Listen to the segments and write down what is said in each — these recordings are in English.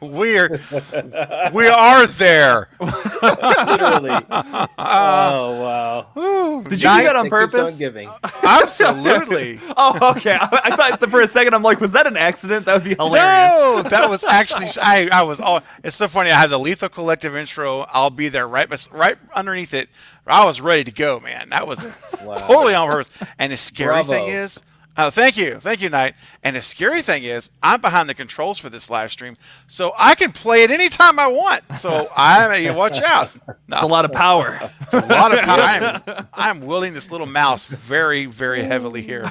we are there. Literally. Oh wow! Did you do that on It keeps purpose? on giving. Absolutely. Oh, okay. I thought for a second I'm like, was that an accident? That would be hilarious. No, that was actually I was all. It's so funny. I have the Lethal Collective intro. I'll be there right underneath it. I was ready to go, man. That was totally on purpose. And the scary thing is, thank you, Knight. And the scary thing is, I'm behind the controls for this live stream, so I can play it anytime I want. So watch out. No, It's a lot of power. it's a lot of power. I'm wielding this little mouse very, very heavily here.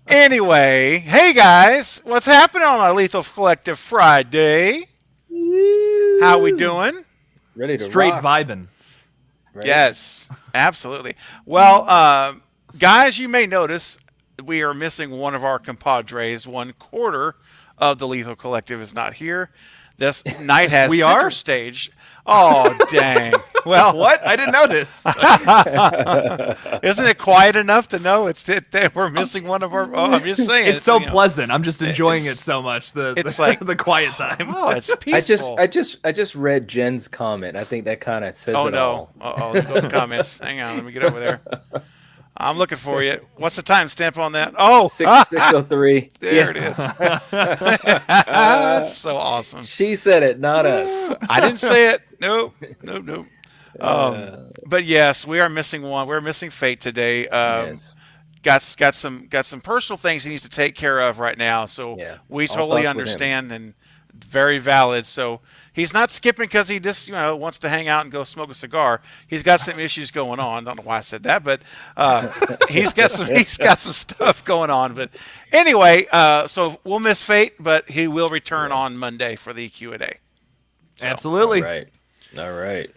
Anyway, hey guys, what's happening on our Lethal Collective Friday? How we doing? Ready to Straight rock. vibing. Right? Yes, absolutely. Well, guys, you may notice we are missing one of our compadres. 1/4 of the Lethal Collective is not here. This night has We center are? stage. Oh, dang. Well, What? I didn't notice. isn't it quiet enough to know that we're missing one of our? Oh, I'm just saying. It's so you know, pleasant. I'm just enjoying it it's- so much. it's like- the quiet time. Oh, it's peaceful. I just read Jen's comment. I think that kind of says Oh it no! all. Let's go to the comments. Hang on, let me get over there. I'm looking for you. What's the timestamp on that? Oh, 603. there it is. That's so awesome. She said it, not us. I didn't say it. Nope. But yes, we are missing one. We're missing Fate today. Yes. Got some personal things he needs to take care of right now. So Yeah. we All totally thoughts with understand and very valid. So he's not skipping because he just wants to hang out and go smoke a cigar. He's got some issues going on. Don't know why I said that, but he's got some stuff going on. But anyway, so we'll miss Fate, but he will return on Monday for the Q&A. So. Absolutely. All right.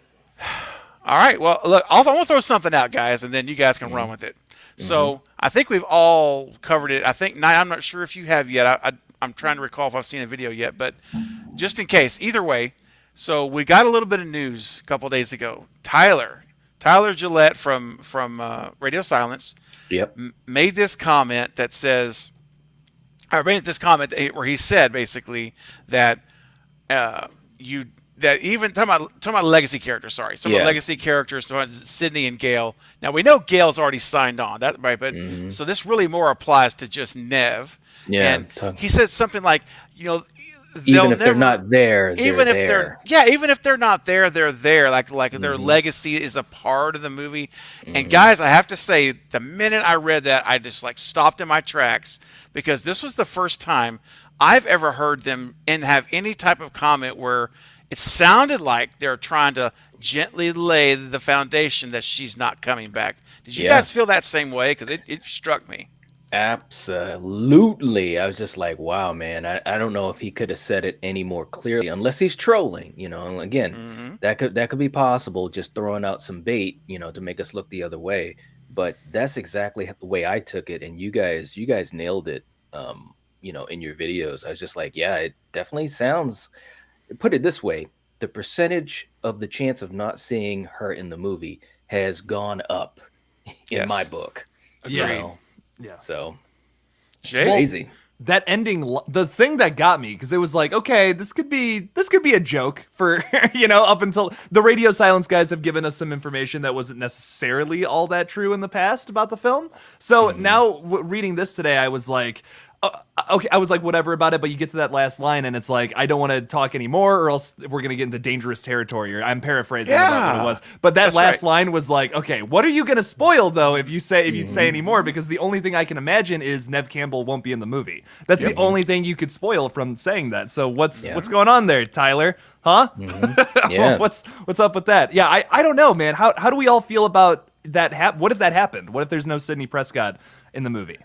All right. Well, look, I'm going to throw something out, guys, and then you guys can run with it. So I think we've all covered it. I think, I'm not sure if you have yet. I'm trying to recall if I've seen a video yet, but just in case, either way. So we got a little bit of news a couple days ago. Tyler Gillette from Radio Silence Yep. made this comment that says, I made this comment where he said basically that that even talking about legacy characters, sorry, some of the legacy characters, Sydney and Gale. Now we know Gale's already signed on, that right? But so this really more applies to just Neve. Yeah. And he said something like, Even if they're not there, even if there. even if they're not there, they're there. Like their legacy is a part of the movie. And guys, I have to say, the minute I read that, I just stopped in my tracks because this was the first time I've ever heard them and have any type of comment where it sounded like they're trying to gently lay the foundation that she's not coming back. Did you guys feel that same way? Because it struck me. Absolutely. I was just like, wow, man. I don't know if he could have said it any more clearly, unless he's trolling, And again, that could be possible, just throwing out some bait, to make us look the other way. But that's exactly the way I took it, and you guys nailed it. In your videos, I was just like, yeah, it definitely sounds. Put it this way: the percentage of the chance of not seeing her in the movie has gone up in my book. Yeah. Yeah. So it's Jay? crazy. That ending, the thing that got me, because it was like, okay, this could be a joke for, up until the Radio Silence guys have given us some information that wasn't necessarily all that true in the past about the film. So now reading this today, I was like, okay, I was like, whatever about it, but you get to that last line and it's like, I don't want to talk anymore or else we're going to get into dangerous territory. Or I'm paraphrasing about what it was. But that last line was like, okay, what are you going to spoil though if you'd say any more? Because the only thing I can imagine is Neve Campbell won't be in the movie. That's the only thing you could spoil from saying that. So what's going on there, Tyler? Huh? Yeah. What's up with that? Yeah, I don't know, man. How do we all feel about that? What if that happened? What if there's no Sidney Prescott in the movie?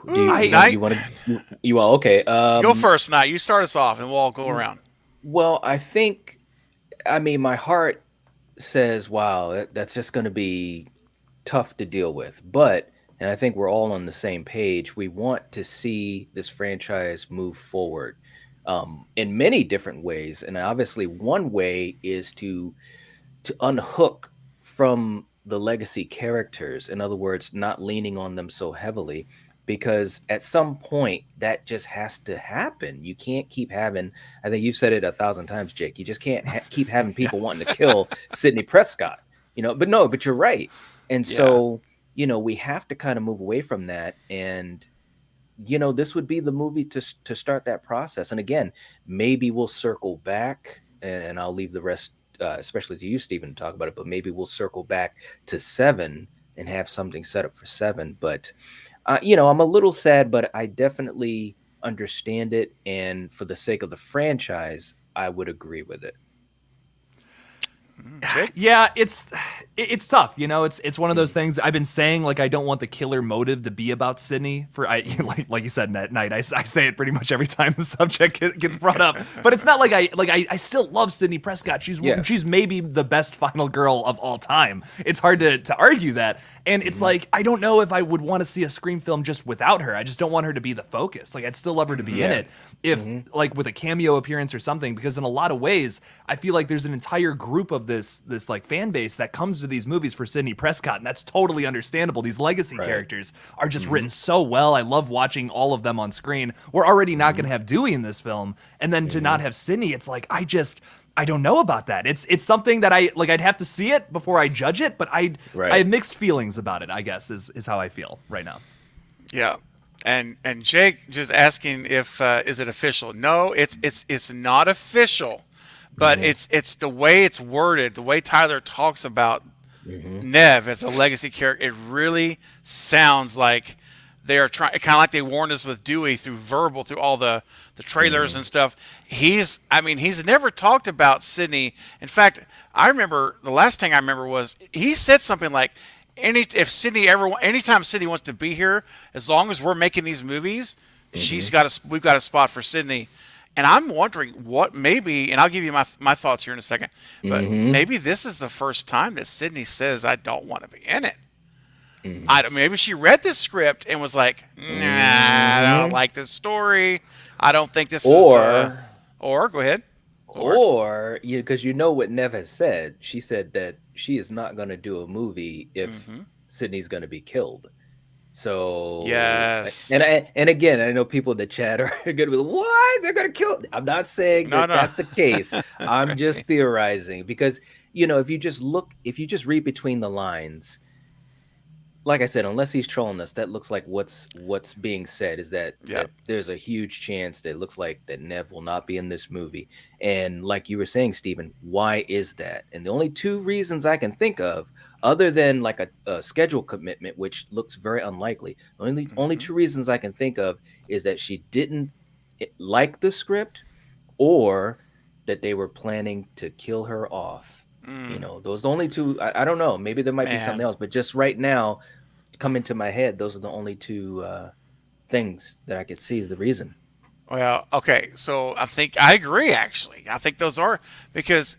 You want to? You all okay? Go first, Knight. You start us off, and we'll all go around. Well, my heart says, "Wow, that's just going to be tough to deal with." But And I think we're all on the same page. We want to see this franchise move forward in many different ways. And obviously, one way is to unhook from the legacy characters. In other words, not leaning on them so heavily, because at some point that just has to happen. You can't keep having, I think you've said it 1,000 times, Jake. You just can't keep having people wanting to kill Sidney Prescott, but no, but you're right. And Yeah. so, we have to kind of move away from that. And this would be the movie to start that process. And again, maybe we'll circle back, and I'll leave the rest, especially to you, Stephen, to talk about it. But maybe we'll circle back to 7 and have something set up for 7. But I'm a little sad, but I definitely understand it. And for the sake of the franchise, I would agree with it. Jake? Yeah, it's tough. It's one of those things. I've been saying, like, I don't want the killer motive to be about Sydney. Like you said, that night, I say it pretty much every time the subject gets brought up. But it's not like I still love Sydney Prescott. She's maybe the best final girl of all time. It's hard to argue that. And it's like, I don't know if I would want to see a Scream film just without her. I just don't want her to be the focus. Like, I'd still love her to be in it, if like with a cameo appearance or something. Because in a lot of ways, I feel like there's an entire group of this like fan base that comes to these movies for Sidney Prescott, and that's totally understandable. These legacy characters are just written so well. I love watching all of them on screen. We're already not going to have Dewey in this film, and then to not have Sidney, it's like I don't know about that. It's something that I'd have to see it before I judge it, but I have mixed feelings about it, I guess is how I feel right now. Yeah. And Jake just asking if is it official? No, it's not official. But it's the way it's worded, the way Tyler talks about Neve as a legacy character. It really sounds like they are trying, kind of like they warned us with Dewey through all the trailers and stuff. He's never talked about Sydney. In fact, I remember the last thing I remember was he said something like, anytime Sydney wants to be here, as long as we're making these movies, we've got a spot for Sydney. And I'm wondering what maybe, and I'll give you my thoughts here in a second, but maybe this is the first time that Sydney says, I don't want to be in it. Maybe she read this script and was like, nah, I don't like this story. I don't think this Or, go ahead. Or, because what Neve has said. She said that she is not going to do a movie if Sydney's going to be killed. So yes, and again, I know people in the chat are going to be like, what? They're going to kill? I'm not saying that's the case. I'm just theorizing because if you just read between the lines, like I said, unless he's trolling us, that looks like what's being said is that there's a huge chance that it looks like that Neve will not be in this movie. And like you were saying, Stephen, why is that? And the only 2 reasons I can think of, other than like a schedule commitment, which looks very unlikely, only 2 reasons I can think of is that she didn't like the script, or that they were planning to kill her off. Those are the only 2. I don't know. Maybe there might be something else, but just right now, coming to my head, those are the only 2 things that I could see as the reason. Well, okay, so I think I agree. Actually, I think those are, because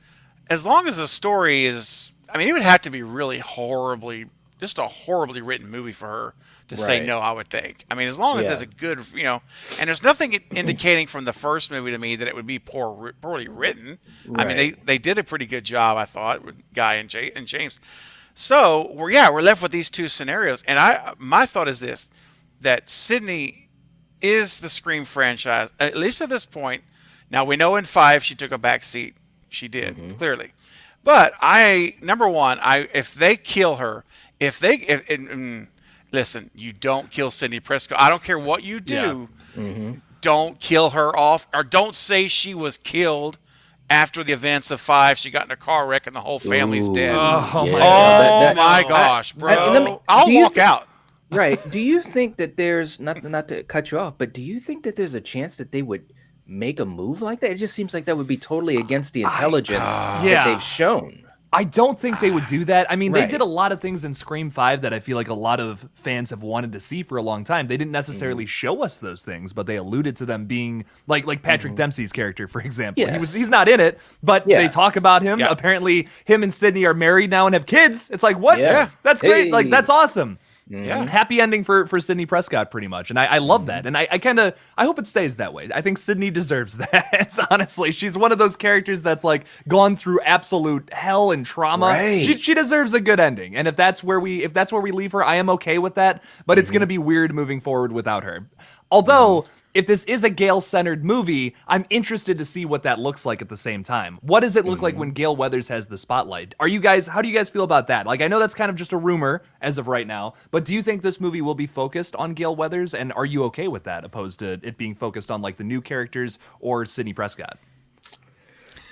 as long as the story is, it would have to be really horribly written movie for her to say no, I would think. As long as there's a good, and there's nothing indicating from the first movie to me that it would be poorly written. Right. They did a pretty good job, I thought, with Guy and James. So we're left with these 2 scenarios, and my thought is this: that Sydney is the Scream franchise, at least at this point. Now we know in 5 she took a back seat. She did, clearly. But number one, if they kill her, listen, you don't kill Sidney Prescott. I don't care what you do. Don't kill her off, or don't say she was killed after the events of 5. She got in a car wreck and the whole family's dead. My gosh, bro! I'll walk out. Right. Do you think that there's not to cut you off, but do you think that there's a chance that they would make a move like that? It just seems like that would be totally against the intelligence that they've shown. I don't think they would do that. They did a lot of things in Scream 5 that I feel like a lot of fans have wanted to see for a long time. They didn't necessarily show us those things, but they alluded to them being like Patrick Dempsey's character, for example. Yes. He's not in it, but they talk about him. Yeah. Apparently him and Sydney are married now and have kids. It's like, what? Yeah. That's great. Like, that's awesome. Yeah. Happy ending for Sydney Prescott, pretty much, and I love that, and I hope it stays that way. I think Sydney deserves that. Honestly, she's one of those characters that's like gone through absolute hell and trauma. Right. She deserves a good ending, and if that's where we leave her, I am okay with that. But it's gonna be weird moving forward without her. Although, if this is a Gale-centered movie, I'm interested to see what that looks like at the same time. What does it look like when Gale Weathers has the spotlight? How do you guys feel about that? Like, I know that's kind of just a rumor as of right now, but do you think this movie will be focused on Gale Weathers, and are you okay with that, opposed to it being focused on, like, the new characters or Sidney Prescott?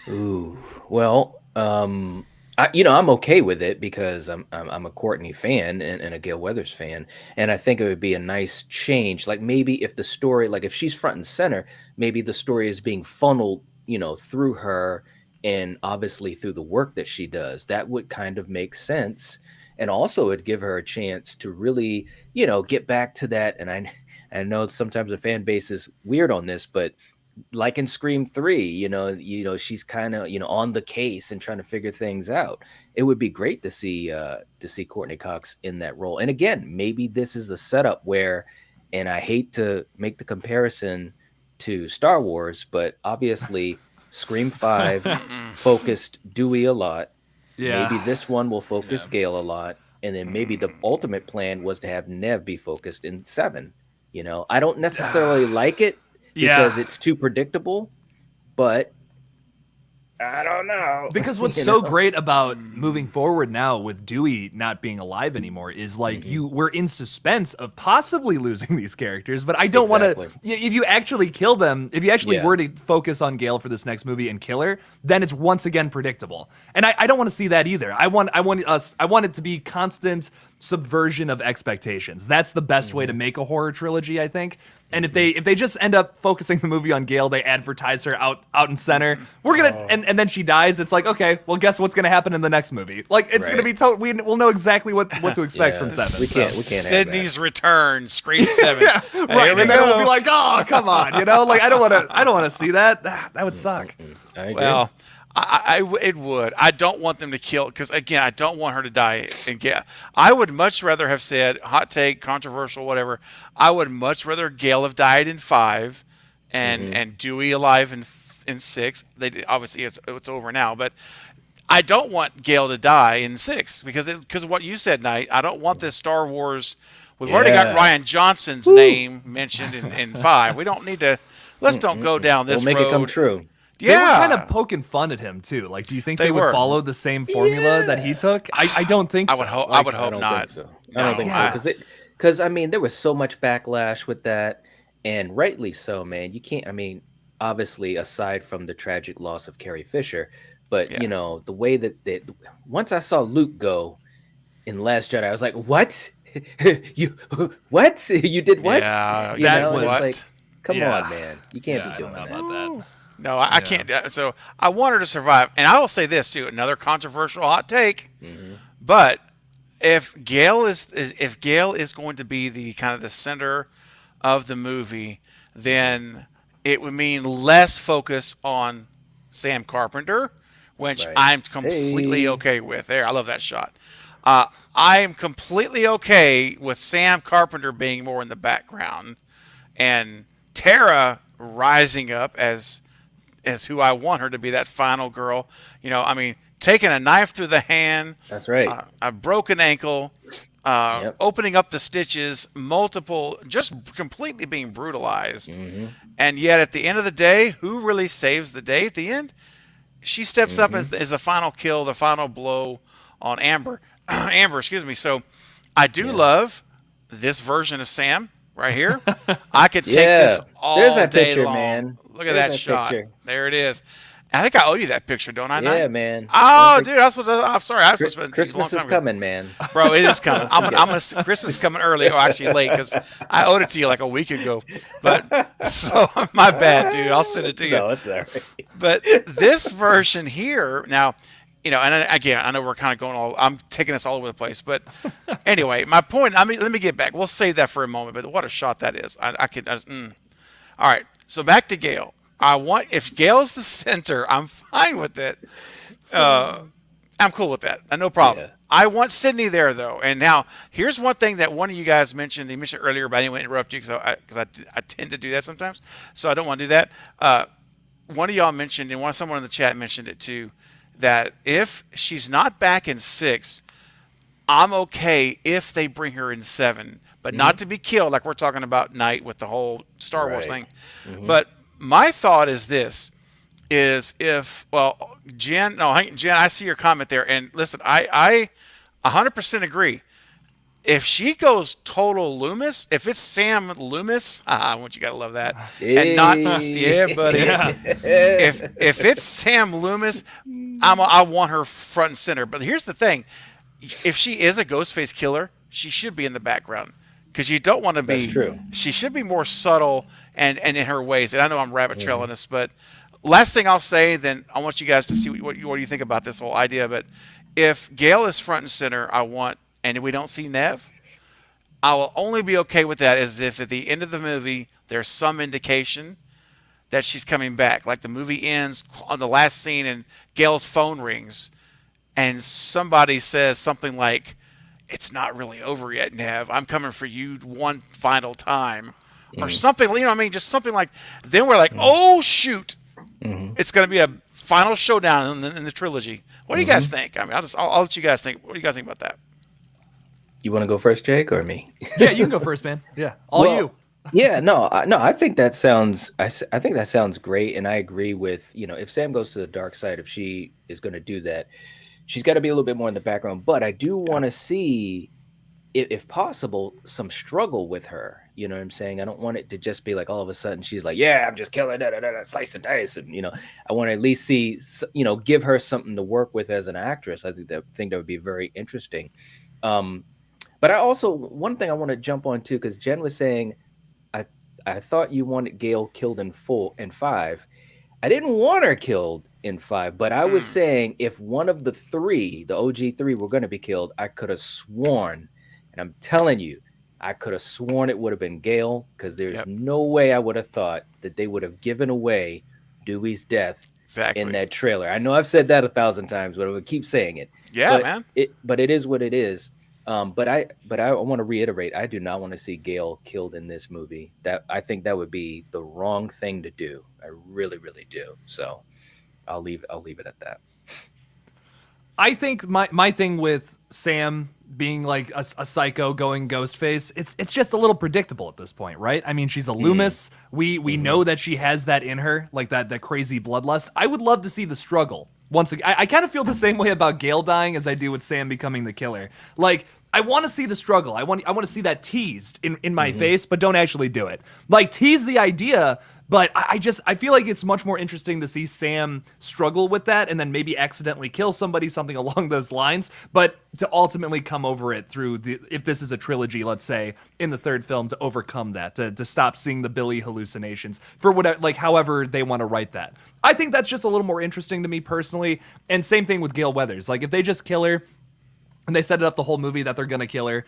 Ooh, well, I'm okay with it because I'm a Courtney fan and a Gale Weathers fan, and I think it would be a nice change. Like maybe if the story, like if she's front and center, maybe the story is being funneled, through her and obviously through the work that she does. That would kind of make sense, and also it'd give her a chance to really, get back to that. And I know sometimes the fan base is weird on this, but like in Scream 3, she's kind of, on the case and trying to figure things out. It would be great to see Courtney Cox in that role. And again, maybe this is a setup where, and I hate to make the comparison to Star Wars, but obviously Scream 5 focused Dewey a lot. Yeah. Maybe this one will focus Gale a lot. And then maybe the ultimate plan was to have Neve be focused in 7. I don't necessarily like it, because it's too predictable, but I don't know. Because what's so great about moving forward now with Dewey not being alive anymore is like we're in suspense of possibly losing these characters, but I don't want to. If you actually kill them, if you actually were to focus on Gale for this next movie and kill her, then it's once again predictable, and I don't want to see that either. I want it to be constant subversion of expectations. That's the best way to make a horror trilogy, I think. And if they just end up focusing the movie on Gale, they advertise her out in center. We're gonna and then she dies. It's like, okay, well, guess what's gonna happen in the next movie? Like it's gonna be we'll know exactly what to expect from 7. We can't. Sydney's return, Scream 7. Yeah, right. And then we'll be like, oh, come on, like I don't want to see that. That would suck. I agree. Well, it would. I don't want them to kill, because again, I don't want her to die. And I would much rather have said, hot take, controversial, whatever. I would much rather Gale have died in 5, and Dewey alive in 6. Obviously it's over now, but I don't want Gale to die in 6 because of what you said, Knight. I don't want this Star Wars. We've already got Ryan Johnson's name mentioned in 5. We don't need to. Let's don't go down this we'll make road. it come true. They were kind of poking fun at him too. Like, do you think they would follow the same formula that he took? I don't think so. I would hope not. Think so. I don't think so. Because I mean, there was so much backlash with that, and rightly so, man. You can't. I mean, obviously, aside from the tragic loss of Carrie Fisher, but the way that once I saw Luke go in Last Jedi, I was like, what? You what? You did what? Yeah, that was like, come on, man. You can't be doing I don't that. know about that. No, I can't. So I want her to survive. And I will say this, too, another controversial hot take. But if Gale is going to be the kind of the center of the movie, then it would mean less focus on Sam Carpenter, which I'm completely okay with. There, I love that shot. I am completely okay with Sam Carpenter being more in the background and Tara rising up as who I want her to be, that final girl. I mean, taking a knife through the hand. That's right. A broken ankle, opening up the stitches, multiple, just completely being brutalized. And yet at the end of the day, who really saves the day at the end? She steps up as the final kill, the final blow on Amber. Amber, excuse me. So I do love this version of Sam right here. I could take this all There's that day picture, long. man. Look at that shot. Picture. There it is. I think I owe you that picture, don't I? Yeah, man. Oh, dude, I'm sorry. I was supposed to. Christmas is coming, man. Bro, it is coming. I'm gonna. Christmas is coming early, or actually late, because I owed it to you like a week ago. But so my bad, dude. I'll send it to you. No, it's all right. But this version here now. And again, I know we're kind of I'm taking this all over the place, but anyway, my point. I mean, let me get back. We'll save that for a moment. But what a shot that is! All right, so back to Gale. If Gale is the center, I'm fine with it. I'm cool with that. No problem. I want Sydney there though. And now here's one thing that one of you guys mentioned. You mentioned earlier, but I didn't want to interrupt you because I tend to do that sometimes. So I don't want to do that. One of y'all mentioned, and someone in the chat mentioned it too, that if she's not back in 6, I'm okay if they bring her in 7, but not to be killed like we're talking about Night with the whole Star Wars thing. But my thought is this: is if Jen, I see your comment there, and listen, I 100% agree. If she goes total Loomis, if it's Sam Loomis, I want you gotta love that, and not buddy. Yeah. If it's Sam Loomis, I want her front and center. But here's the thing: if she is a Ghostface killer, she should be in the background because you don't want to be. That's true. She should be more subtle and in her ways. And I know I'm rabbit trailing this, but last thing I'll say, then I want you guys to see what you think about this whole idea. But if Gail is front and center, and we don't see Neve, I will only be okay with that as if at the end of the movie there's some indication that she's coming back. Like the movie ends on the last scene and Gail's phone rings and somebody says something like, "It's not really over yet, Neve. I'm coming for you one final time." Or something, you know what I mean? Just something like, then we're like, oh, shoot. It's going to be a final showdown in the trilogy. What do you guys think? I mean, I'll let you guys think. What do you guys think about that? You want to go first, Jake, or me? Yeah, you can go first, man. Yeah, you. Yeah, no, I think that sounds. I think that sounds great, and I agree with if Sam goes to the dark side, if she is going to do that, she's got to be a little bit more in the background. But I do want to see, if possible, some struggle with her. You know what I'm saying? I don't want it to just be like all of a sudden she's like, "Yeah, I'm just killing, slice and dice," and I want to at least see, give her something to work with as an actress. I think that would be very interesting. But I also, one thing I want to jump on too, because Jen was saying, I thought you wanted Gail killed in 5. I didn't want her killed in 5, but I was saying if one of the 3, the OG 3, were going to be killed, I could have sworn, and I'm telling you, I could have sworn it would have been Gail, because there's no way I would have thought that they would have given away Dewey's death in that trailer. I know I've said that 1,000 times, but I would keep saying it. Yeah, man. But it is what it is. But I want to reiterate, I do not want to see Gail killed in this movie. That I think that would be the wrong thing to do. I really, really do. So I'll leave it at that. I think my thing with Sam being like a psycho going Ghostface, it's just a little predictable at this point, right? I mean, she's a Loomis. We know that she has that in her, like that crazy bloodlust. I would love to see the struggle. Once again, I kind of feel the same way about Gail dying as I do with Sam becoming the killer. Like, I want to see the struggle. I want to see that teased in my face, but don't actually do it. Like, tease the idea, but I feel like it's much more interesting to see Sam struggle with that and then maybe accidentally kill somebody, something along those lines, but to ultimately come over it through if this is a trilogy, let's say, in the 3rd film, to overcome that, to stop seeing the Billy hallucinations for whatever, like however they want to write that. I think that's just a little more interesting to me personally. And same thing with Gale Weathers. Like, if they just kill her and they set it up the whole movie that they're gonna kill her,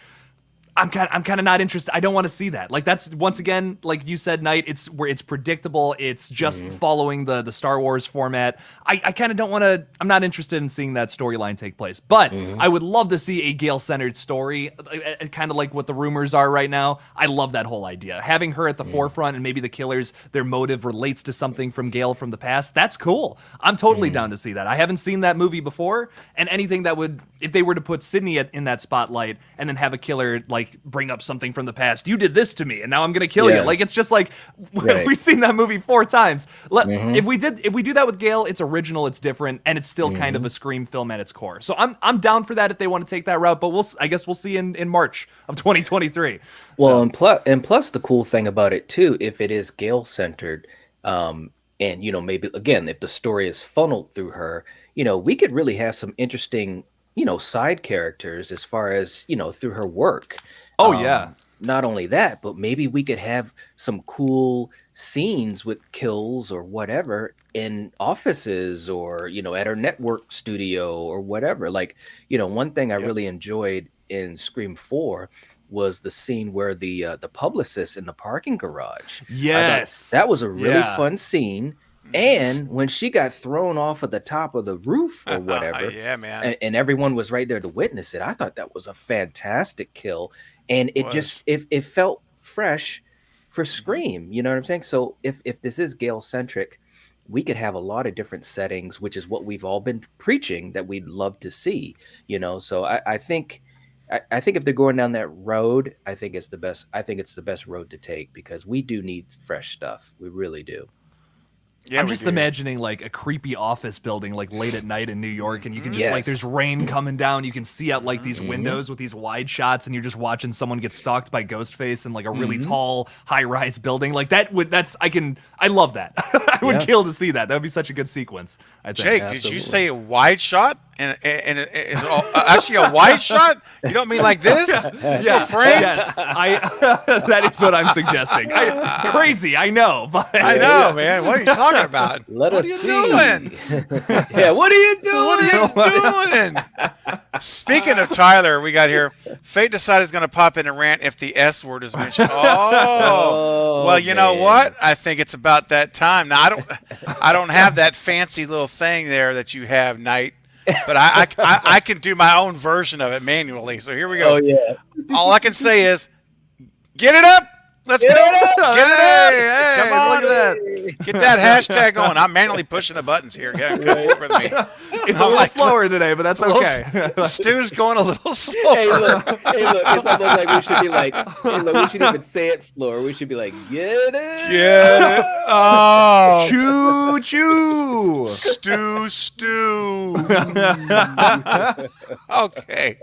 I'm kind of not interested. I don't want to see that. Like, that's, once again, like you said, Knight, it's where it's predictable. It's just following the Star Wars format. I kind of don't want to, I'm not interested in seeing that storyline take place. But I would love to see a Gale-centered story, kind of like what the rumors are right now. I love that whole idea. Having her at the forefront and maybe the killers, their motive relates to something from Gale from the past. That's cool. I'm totally down to see that. I haven't seen that movie before, and anything that would, if they were to put Sydney in that spotlight and then have a killer, like, bring up something from the past. You did this to me, and now I'm gonna kill you. Like, it's just like we've seen that movie 4 times. If we do that with Gale, it's original, it's different, and it's still kind of a Scream film at its core. So I'm down for that if they want to take that route. But I guess we'll see in March of 2023. Well, and plus the cool thing about it too, if it is Gale centered, and maybe again if the story is funneled through her, we could really have some interesting side characters as far as through her work. Oh, yeah. Not only that, but maybe we could have some cool scenes with kills or whatever in offices or, at her network studio or whatever. Like, one thing I really enjoyed in Scream 4 was the scene where the publicist in the parking garage. Yes. That was a really fun scene. And when she got thrown off of the top of the roof or whatever, Yeah, man. and everyone was right there to witness it, I thought that was a fantastic kill. And it just it felt fresh for Scream. You know what I'm saying? So if this is Gale centric, we could have a lot of different settings, which is what we've all been preaching that we'd love to see. So I think if they're going down that road, I think it's the best. I think it's the best road to take because we do need fresh stuff. We really do. Yeah, I'm just imagining like a creepy office building like late at night in New York, and you can just like there's rain coming down. You can see out like these windows with these wide shots, and you're just watching someone get stalked by Ghostface in like a really tall, high-rise building. Like I love that. I would kill to see that. That would be such a good sequence. I think. Jake, did you say a wide shot? And actually a wide shot? You don't mean like this? Yeah, frames? yes. That is what I'm suggesting. Crazy, I know, but I know, man. What are you talking about? What are you doing? Yeah, what are you doing? What are you doing? Speaking of Tyler, we got here. Fate decided is going to pop in and rant if the S word is mentioned. Well, you know what? I think it's about that time. Now, I don't have that fancy little thing there that you have, Knight. But I can do my own version of it manually. So here we go. Oh yeah. All I can say is, get it up. Let's go. Get it up. Hey, Come on. look at that. Get that hashtag going. I'm manually pushing the buttons here. Come with me. It's a little slower today, but that's okay. Stu's going a little slower. Hey, look. It's almost like we should be like, we should even say it slower. We should be like, get it. Get it. Oh. Choo choo. Stew. Okay.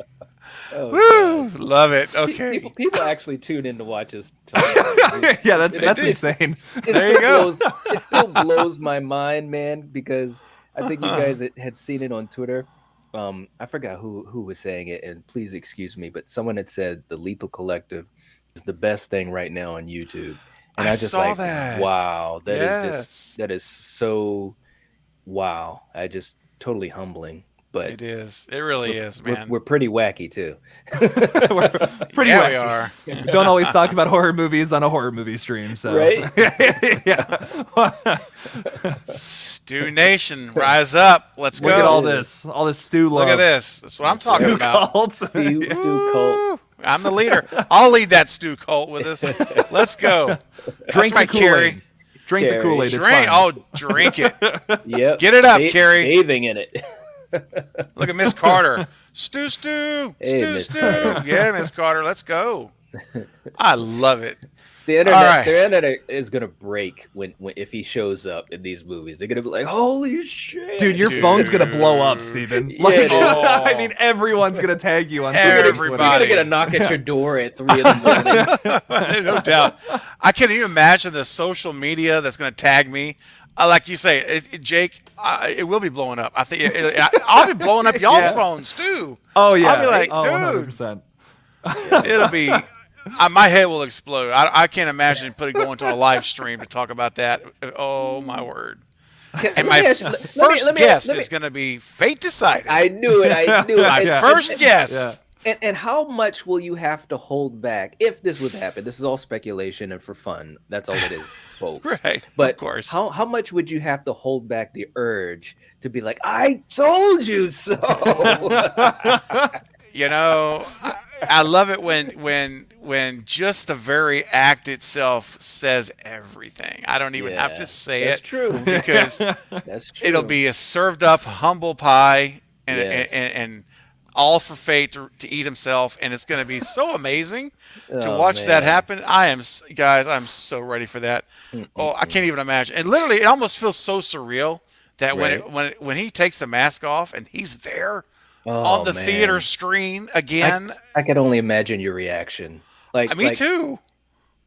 Oh, Woo. Love it. Okay. People actually tune in to watch us. Yeah, that's do. insane. There you go. It still blows my mind, man, because I think you guys had seen it on Twitter. I forgot who was saying it, and please excuse me, but someone had said the Lethal Collective is the best thing right now on YouTube. And I just saw that. Wow, that is so wow. I just totally humbling. But it is. It really is, man. We're pretty wacky too. We're pretty wacky. We are. We don't always talk about horror movies on a horror movie stream, so right? Yeah. Stew Nation, rise up. Let's go. Look at all this stew love. Look at this. That's what I'm talking Stew about. cult. Stew cult. I'm the leader. I'll lead that stew cult with us. Let's go. Drink That's the right, Carrie. Kool-Aid. Drink the Kool-Aid. It's Drink. fine. Oh, drink it. Yep. Get it up, Carrie. Bathing in it. Look at Miss Carter. Stew. Hey, Miss Stew. Carter. Yeah, Miss Carter. Let's go. I love it. The internet, All right. the internet is gonna break when if he shows up in these movies. They're gonna be like, "Holy shit, Dude, your phone's gonna blow up, Steven. Yeah, Like, it is. I mean, everyone's gonna tag you on Everybody. You're gonna get a knock at your door at 3 in the morning." No doubt. I can't even imagine the social media that's going to tag me. Like you say, Jake, it will be blowing up. I think I'll be blowing up y'all's phones too. Oh yeah. I'll be like, oh, dude, 100%. it'll be. My head will explode. I can't imagine going to a live stream to talk about that. Oh my word! And my first guest is going to be Fate Decided. I knew it. My first guest. And how much will you have to hold back if this would happen? This is all speculation and for fun. That's all it is, folks. Right. But of course. how much would you have to hold back the urge to be like, "I told you so"? You know, I love it when just the very act itself says everything. I don't even have to say that's it. True. Because That's true. it'll be a served up humble pie and Yes. and all for Fate to eat himself, and it's going to be so amazing to Oh, watch that man. happen. I'm so ready for that. Oh, I can't even imagine. And literally, it almost feels so surreal that Right. when he takes the mask off and he's there Oh, on the man. theater screen again. I can only imagine your reaction. Me too.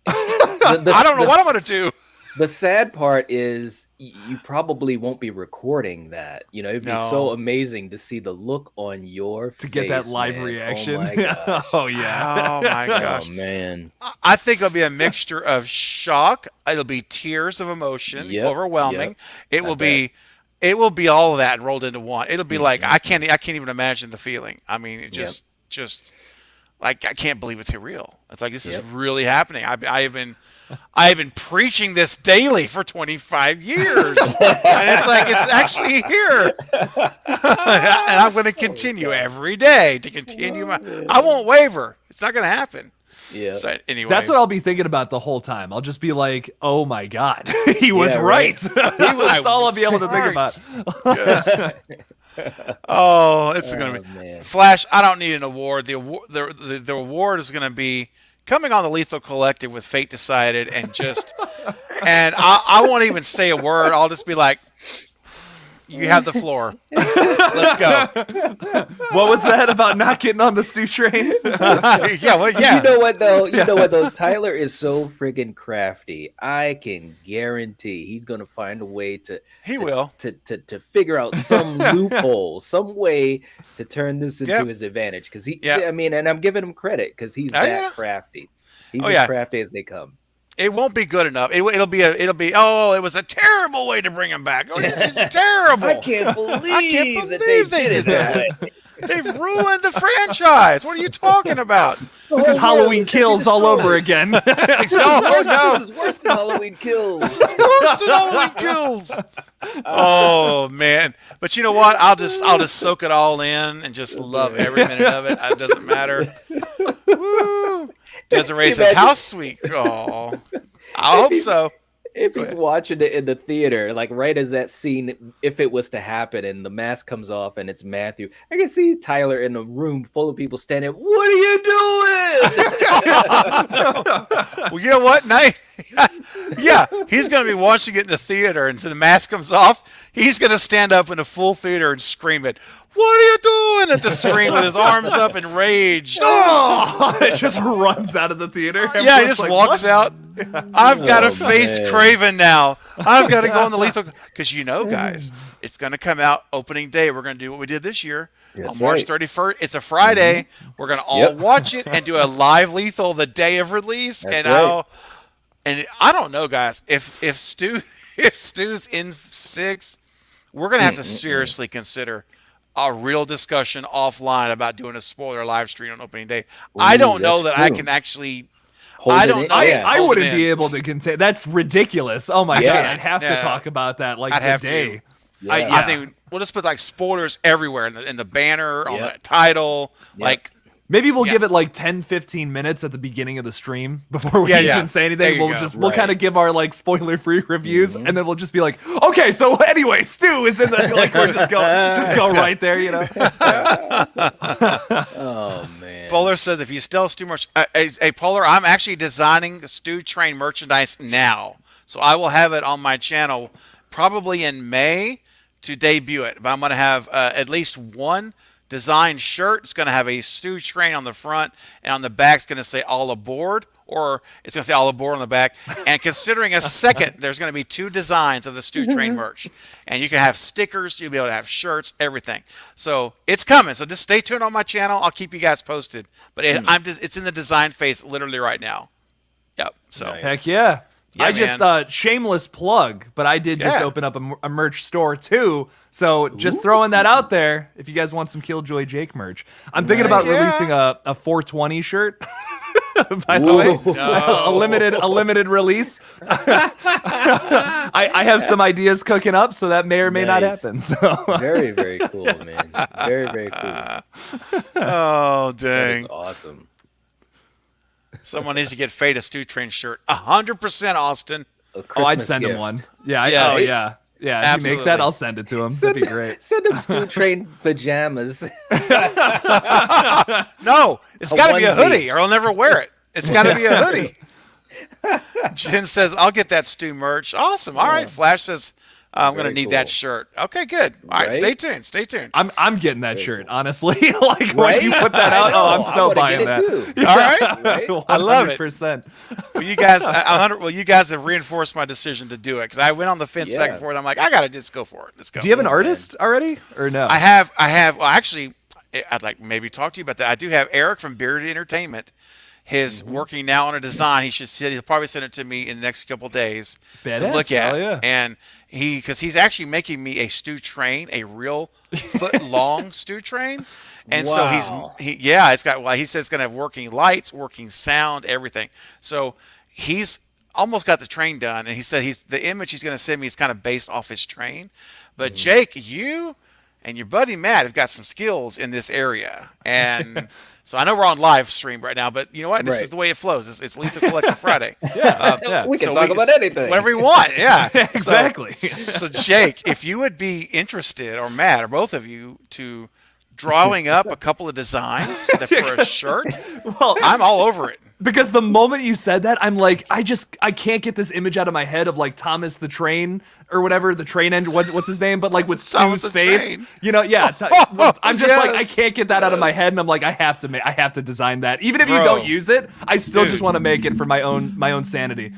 I I don't know what I'm going to do. The sad part is you probably won't be recording that. You know, it'd be No. so amazing to see the look on your face. To get that live man. reaction. Oh my gosh. Oh yeah. Oh my gosh. Oh man. I think it'll be a mixture of shock. It'll be tears of emotion, Yep, overwhelming. yep. It will be all of that rolled into one. It'll be like I can't even imagine the feeling. I mean, it just like I can't believe it's real. It's like this is really happening. I have been preaching this daily for 25 years, and it's like it's actually here, and I'm going to continue every day to continue I won't waver. It's not going to happen. Yeah. So anyway, That's what I'll be thinking about the whole time. I'll just be like, "Oh my god, he was right." That's all I'll be able to think about. Yes. Oh, it's going to be man. Flash. I don't need an award. The award is going to be coming on the Lethal Collective with Fate Decided, and I won't even say a word. I'll just be like, "You have the floor. Let's go." What was that about not getting on the stew train? You know what though? You know what though? Tyler is so friggin' crafty. I can guarantee he's gonna find a way to figure out some loophole, some way to turn this into his advantage. Because I mean, and I'm giving him credit because he's crafty. He's as crafty as they come. It won't be good enough. It'll be. Oh, it was a terrible way to bring him back. Oh, it's terrible. I can't believe that they did that. They've ruined the franchise. What are you talking about? This is Halloween Kills all over again. This is worse than Halloween Kills. This is worse than Halloween Kills. Oh man! But you know what? I'll just soak it all in and just love every minute of it. It doesn't matter. Woo. Desiree says, "How sweet." Oh, I hope so. If he's watching it in the theater, like right as that scene, if it was to happen and the mask comes off and it's Matthew, I can see Tyler in a room full of people standing. What are you doing? Well, you know what? Yeah, he's going to be watching it in the theater, and so the mask comes off. He's going to stand up in a full theater and scream it. What are you doing at the screen with his arms up in rage? Oh, it just runs out of the theater. Yeah, he just walks out. I've got to face Craven now. I've got to go on the Lethal. Because guys, it's going to come out opening day. We're going to do what we did this year on March 31st. It's a Friday. We're going to all watch it and do a live Lethal the day of release. And I don't know, guys, if Stu's in 6, we're going to have to seriously consider a real discussion offline about doing a spoiler live stream on opening day. I don't know that I can actually. I wouldn't be able to contain. That's ridiculous. Oh my god! I'd have to talk about that like the day. I think we'll just put like spoilers everywhere in the banner, on the title, like. Maybe we'll give it like 10, 15 minutes at the beginning of the stream before we even say anything. We'll kind of give our like spoiler-free reviews, and then we'll just be like, okay, so anyway, Stu is in the like we'll just go right there, Oh man. Polar says if you still Stu merch, hey Polar, I'm actually designing Stu Train merchandise now, so I will have it on my channel probably in May to debut it. But I'm going to have at least one design shirt. It's going to have a Stew Train on the front, and on the back it's going to say all aboard, or it's going to say all aboard on the back. And considering a second, there's going to be 2 designs of the Stew Train merch, and you can have stickers, you'll be able to have shirts, everything. So it's coming. So just stay tuned on my channel. I'll keep you guys posted. But it's in the design phase literally right now. Yep. So heck yeah. I just shameless plug, but I did just open up a merch store too. So just throwing that out there, if you guys want some Killjoy Jake merch, I'm thinking about releasing a 420 shirt. By the way, a limited release. I have some ideas cooking up, so that may or may not happen. So very, very cool, man. Very, very cool. Oh dang, that is awesome. Someone needs to get Fate a Stew Train shirt. 100%, Austin. I'd send him one. Yeah. Yes. Yeah. If you make that, I'll send it to him. That'd be great. Send him Stew Train pajamas. No, it's got to be a hoodie, or I'll never wear it. It's got to be a hoodie. Jen says, "I'll get that Stew merch." Awesome. All right. Flash says, "I'm going to need that shirt." Okay, good. All right, stay tuned. Stay tuned. I'm getting that shirt, honestly. When you put that out, I'm so buying that. All right. I love it. 100%. Well, you guys have reinforced my decision to do it, because I went on the fence back and forth. I'm like, I got to just go for it. Let's go. Do you have an artist already, or no? I have. Well, actually, I'd like maybe talk to you about that. I do have Eric from Bearded Entertainment. He's working now on a design. He'll probably send it to me in the next couple of days to look at. And because he's actually making me a Stew Train, a real foot-long Stew Train. And so Wow. it's got, well, he says it's going to have working lights, working sound, everything. So he's almost got the train done. And he said the image he's going to send me is kind of based off his train. But Jake, you and your buddy Matt have got some skills in this area. And so I know we're on live stream right now, but you know what? This is Right. the way it flows. It's Lethal Collective Friday. Yeah. We can So talk about anything. whatever you want. Yeah, Exactly. So Jake, if you would be interested, or Matt, or both of you, to drawing up a couple of designs for a shirt, Well, I'm all over it. because the moment you said that, I'm like, I can't get this image out of my head of like Thomas the Train or whatever, the train engine. What's his name? But like with Thomas Stu's the face, Train. you know? Yeah. I'm just like, I Yes. can't get that out of my head, and I'm like, I have to design that. Even if you Bro. don't use it, I still Dude. just want to make it for my own sanity.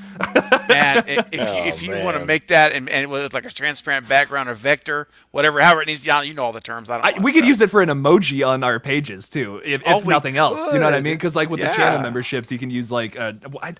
Man, if you want to man. make that and with like a transparent background or vector, whatever, however it needs to be, you know all the terms. I don't. We could use it for an emoji on our pages too, if Oh, we nothing else. You know what I could. mean? Because like with the Yeah. channel memberships, you can use like I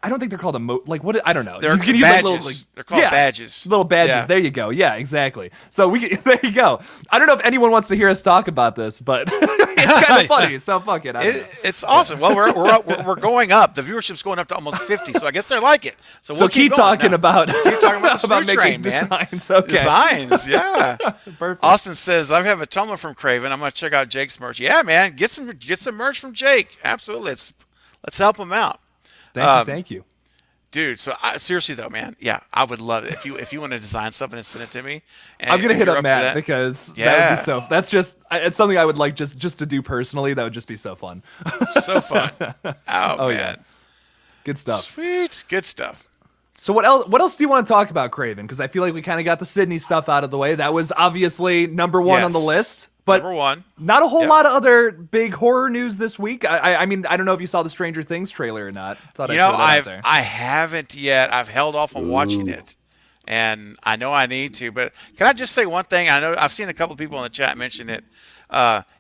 don't think they're called like what I don't know. They're You can use badges. like little They're called badges. Little badges. Yeah. There you go. Yeah, exactly. So there you go. I don't know if anyone wants to hear us talk about this, but it's kind of funny. So fuck it. I don't know. It's awesome. Well, we're going up. The viewership's going up to almost 50, so I guess they like it. So So we'll keep going. talking Now, about keep talking about the about Stu making train, man. designs. Okay. Designs, yeah. Perfect. Austin says, I have a tumbler from Craven. I'm gonna check out Jake's merch. Yeah, man, get some merch from Jake. Absolutely. Let's help him out. Thank you. Dude, so seriously though, man, yeah, I would love it if you want to design something and send it to me. And I'm gonna if hit you're up for Matt that- because that Yeah. would be so. That's just it's something I would like just to do personally. That would just be so fun. so fun. Oh, man, yeah. Good stuff. sweet, good stuff. So what else? What else do you want to talk about, Craven? Because I feel like we kind of got the Sydney stuff out of the way. That was obviously number one on the Yes. list, but Number one. not a whole Yep. lot of other big horror news this week. I mean, I don't know if you saw the Stranger Things trailer or not. Thought You I'd know, throw that out there. I haven't yet. I've held off on watching it, and I know I need to. But can I just say one thing? I know I've seen a couple of people in the chat mention it.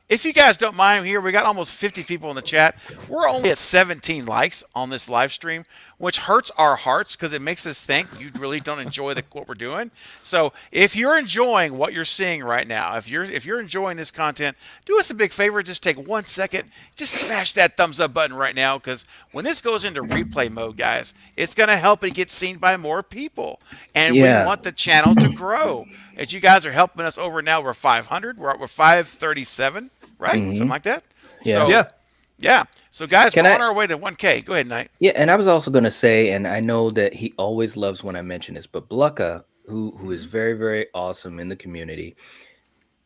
If you guys don't mind here, we got almost 50 people in the chat. We're only at 17 likes on this live stream, which hurts our hearts because it makes us think you really don't enjoy what we're doing. So if you're enjoying what you're seeing right now, if you're enjoying this content, do us a big favor. Just take 1 second, just smash that thumbs up button right now, because when this goes into replay mode, guys, it's going to help it get seen by more people. And we Yeah. want the channel to grow. As you guys are helping us over now, we're 500. We're 537, right? Something like that. Yeah. So, Yeah. yeah. So, guys, Can we're I- on our way to 1K. Go ahead, Knight. Yeah, and I was also gonna say, and I know that he always loves when I mention this, but Blucka, who is very, very awesome in the community,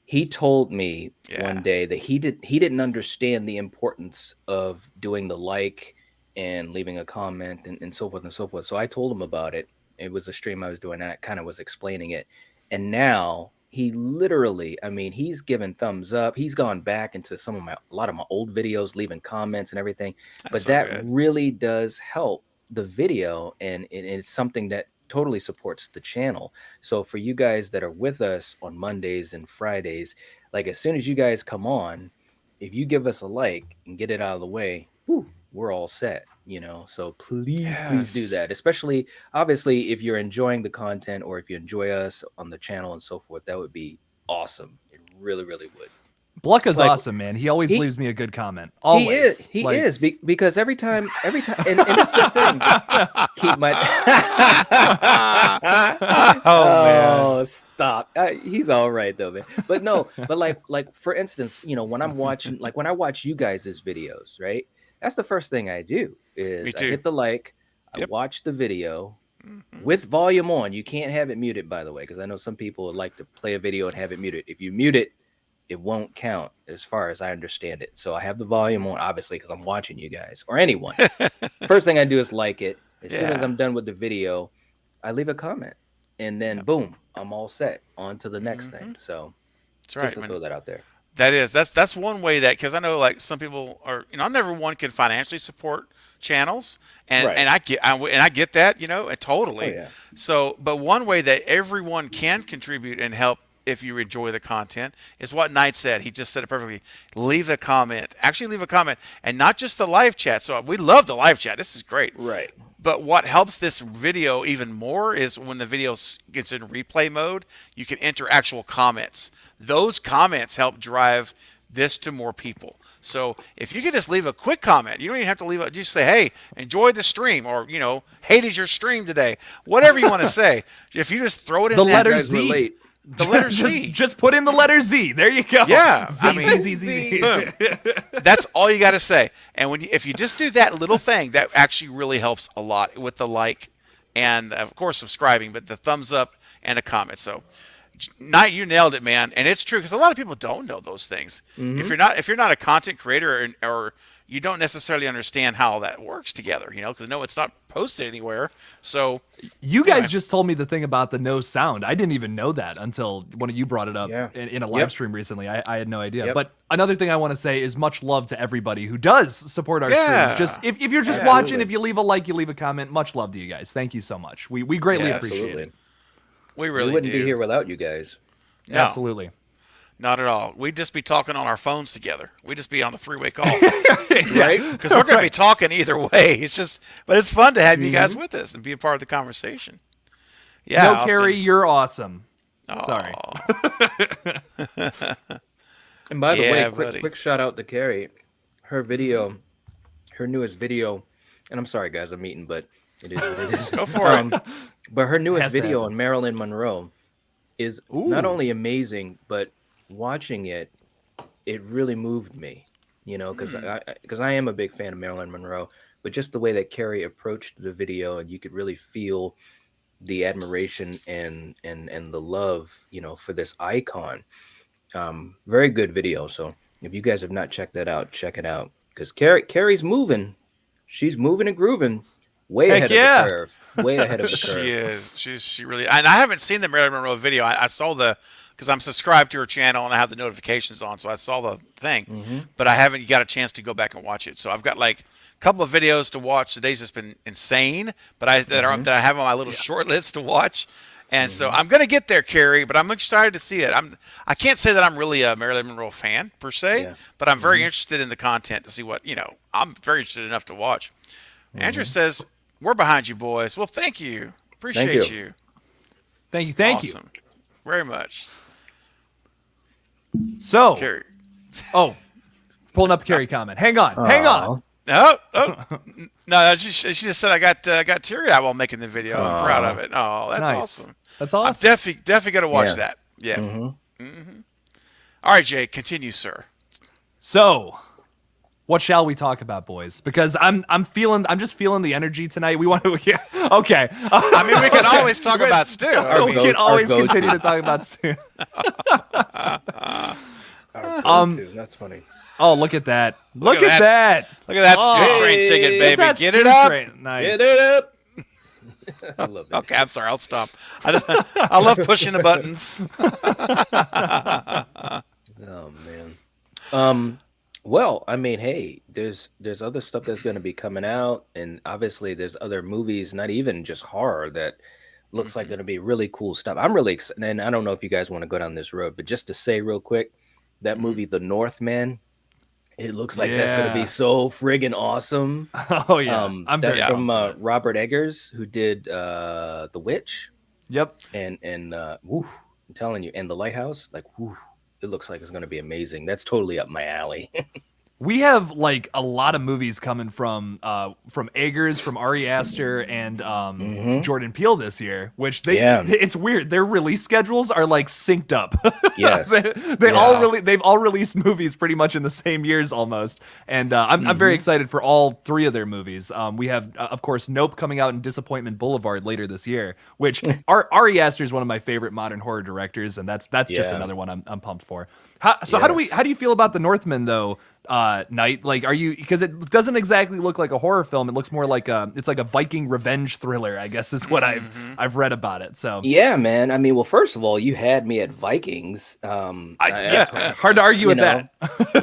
he told me Yeah. one day that he didn't understand the importance of doing the like and leaving a comment and so forth and so forth. So I told him about it. It was a stream I was doing, and I kind of was explaining it. And now he literally, I mean, he's given thumbs up. He's gone back into a lot of my old videos, leaving comments and everything. That's But so that good. really does help the video, and it's something that totally supports the channel. So for you guys that are with us on Mondays and Fridays, like as soon as you guys come on, if you give us a like and get it out of the way, whew, we're all set, you know. So please do Yes. that. Especially obviously if you're enjoying the content or if you enjoy us on the channel and so forth, that would be awesome. It really, really would. Blucka's Like, awesome, man. He always he- leaves me a good comment. Always. He Like, is because every time, and it's the thing. Keep my. Oh, man. Stop! He's all right though, man. But no, but like for instance, you know, when I'm watching, like when I watch you guys' videos, right? That's the first thing I do is Me I too. hit the like, I Yep. watch the video Mhm. with volume on. You can't have it muted, by the way, because I know some people would like to play a video and have it muted. If you mute it, it won't count as far as I understand it. So I have the volume on, obviously, because I'm watching you guys or anyone. First thing I do is like it. As soon as Yeah. I'm done with the video, I leave a comment. And then boom, I'm all set. On to the next thing. So That's just right, to man. throw that out there. That's one way that, because I know like some people are, you know, not everyone can financially support channels, and Right. and I get that, you know, totally. Oh, yeah. So, but one way that everyone can contribute and help if you enjoy the content is what Knight said. He just said it perfectly. Leave a comment. Actually, leave a comment, and not just the live chat. So we love the live chat. This is great. Right. But what helps this video even more is when the video gets in replay mode, you can enter actual comments. Those comments help drive this to more people. So if you could just leave a quick comment, you don't even have to leave it. Just say, hey, enjoy the stream, or hated your stream today. Whatever you want to say. If you just throw it in The that, letter guys were Z. late. the letter Z. Just put in the letter Z. There you go. Yeah, Z, I mean, Z, Z, Z. boom. That's all you got to say. And if you just do that little thing, that actually really helps a lot with the like, and of course subscribing, but the thumbs up and a comment. So, Knight, you nailed it, man, and it's true because a lot of people don't know those things. If you're not a content creator, or you don't necessarily understand how that works together, because no, it's not posted anywhere. So You guys just told me the thing about the no sound. I didn't even know that until one of you brought it up in a live stream recently. I had no idea. But another thing I want to say is much love to everybody who does support our streams. Just if you're just watching, if you leave a like, you leave a comment, much love to you guys. Thank you so much. We greatly appreciate it. We really wouldn't do. be here without you guys. No, Absolutely. not at all. We'd just be talking on our phones together. We'd just be on a three-way call. Right? Because we're going to be talking either way. But it's fun to have you guys with us and be a part of the conversation. Yeah, No, Austin. Carrie, you're awesome. Aw. Sorry. And by the Yeah, way, buddy. quick shout out to Carrie. Her video, her newest video, and I'm sorry guys, I'm eating, but it is what it is. Go for it. But her newest Has to video happen. on Marilyn Monroe is not only amazing, but watching it, it really moved me. Because I am a big fan of Marilyn Monroe, but just the way that Carrie approached the video, and you could really feel the admiration and the love, for this icon. Very good video. So if you guys have not checked that out, check it out. Because Carrie's moving. She's moving and grooving. Way ahead of the curve. Way ahead of the curve. She is. She really. And I haven't seen the Marilyn Monroe video. I saw because I'm subscribed to her channel and I have the notifications on, so I saw the thing. But I haven't got a chance to go back and watch it. So I've got like a couple of videos to watch. Today's just been insane, but that I have on my little short list to watch. And so I'm gonna get there, Carrie. But I'm excited to see it. I can't say that I'm really a Marilyn Monroe fan per se, but I'm very interested in the content to see what I'm very interested enough to watch. Andrew says, "We're behind you, boys." Well, thank you. Appreciate you. Thank you. Awesome. Very much. So, Carrie. pulling up Carrie comment. Hang on. No, she just said I got teary-eyed while making the video. I'm proud of it. Oh, that's Nice. awesome. That's I'm awesome. definitely gonna watch that. Yeah. All right, Jay, continue, sir. So, what shall we talk about, boys? Because I'm just feeling the energy tonight. We want to. Yeah, okay. I mean, we can always talk about Stu. I We mean, can always go-to. continue to talk about Stu. That's funny. Oh, look at that! Look at at that! Look at that Oh, Stu train ticket, baby. That Get Stu it up. train. Nice. Get it up. I love it. Okay, I'm sorry. I'll stop. I love pushing the buttons. Oh man. Well, I mean, hey, there's other stuff that's going to be coming out, and obviously there's other movies, not even just horror, that looks like going to be really cool stuff. I'm really excited, and I don't know if you guys want to go down this road, but just to say real quick, that movie, The Northman, it looks like that's going to be so friggin' awesome. Oh yeah, That's from Robert Eggers, who did The Witch. Yep. And woo, I'm telling you, and The Lighthouse, like woo, it looks like it's going to be amazing. That's totally up my alley. We have like a lot of movies coming from Eggers, from Ari Aster, and Jordan Peele this year, which it's weird. Their release schedules are like synced up. Yes. They've all released movies pretty much in the same years almost. And I'm very excited for all three of their movies. We have, of course, Nope coming out in Disappointment Boulevard later this year, which Ari Aster is one of my favorite modern horror directors, and that's just another one I'm pumped for. How do you feel about The Northman though? Night, like, are you, because it doesn't exactly look like a horror film. It looks more like it's like a Viking revenge thriller, I guess is what I've read about it. So yeah, man. I mean, well, first of all, you had me at Vikings. Hard to argue with that.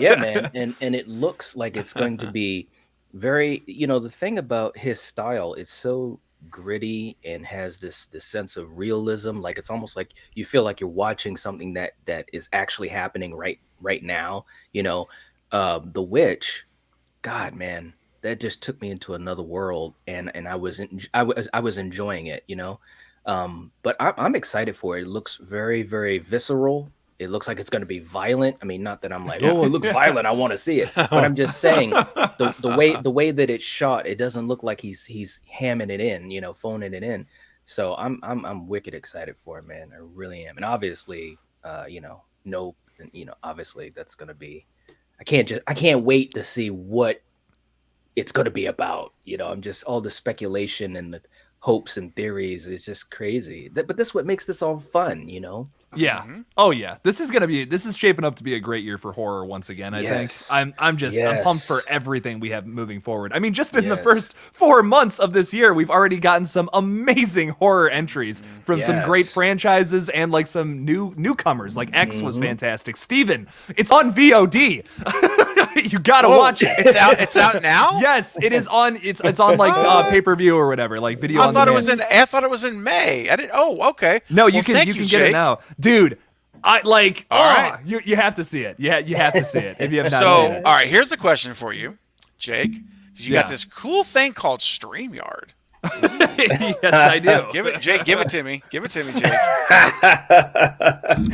Yeah, man. And it looks like it's going to be very, the thing about his style is so gritty and has this sense of realism. Like it's almost like you feel like you're watching something that is actually happening right now. The Witch, God, man, that just took me into another world, and I was enjoying it, But I'm excited for it. It looks very, very visceral, It looks like it's going to be violent. I mean, not that I'm like, oh, it looks violent, I want to see it, but I'm just saying the way that it's shot, it doesn't look like he's hamming it in, phoning it in. So I'm wicked excited for it, man. I really am. And obviously, obviously that's going to be. I can't wait to see what it's going to be about. I'm just all the speculation and the hopes and theories is just crazy. But that's what makes this all fun, Yeah. Mm-hmm. Oh yeah. This is shaping up to be a great year for horror once again. I think I'm pumped for everything we have moving forward. I mean, just in the first 4 months of this year, we've already gotten some amazing horror entries from some great franchises and like some newcomers. Like X was fantastic. Steven, it's on VOD. You gotta watch it. It's out now. Yes, it is on. It's on like pay-per-view or whatever, like video. I thought it was in May. I didn't. Oh, okay. No, you can get Jake. it now, dude. All right. You have to see it. Yeah, you have to see it if you have not So, seen it. all right, here's the question for you, Jake. Because you got this cool thing called StreamYard. Yes, I do. Give it, Jake. Give it to me. Give it to me, Jake.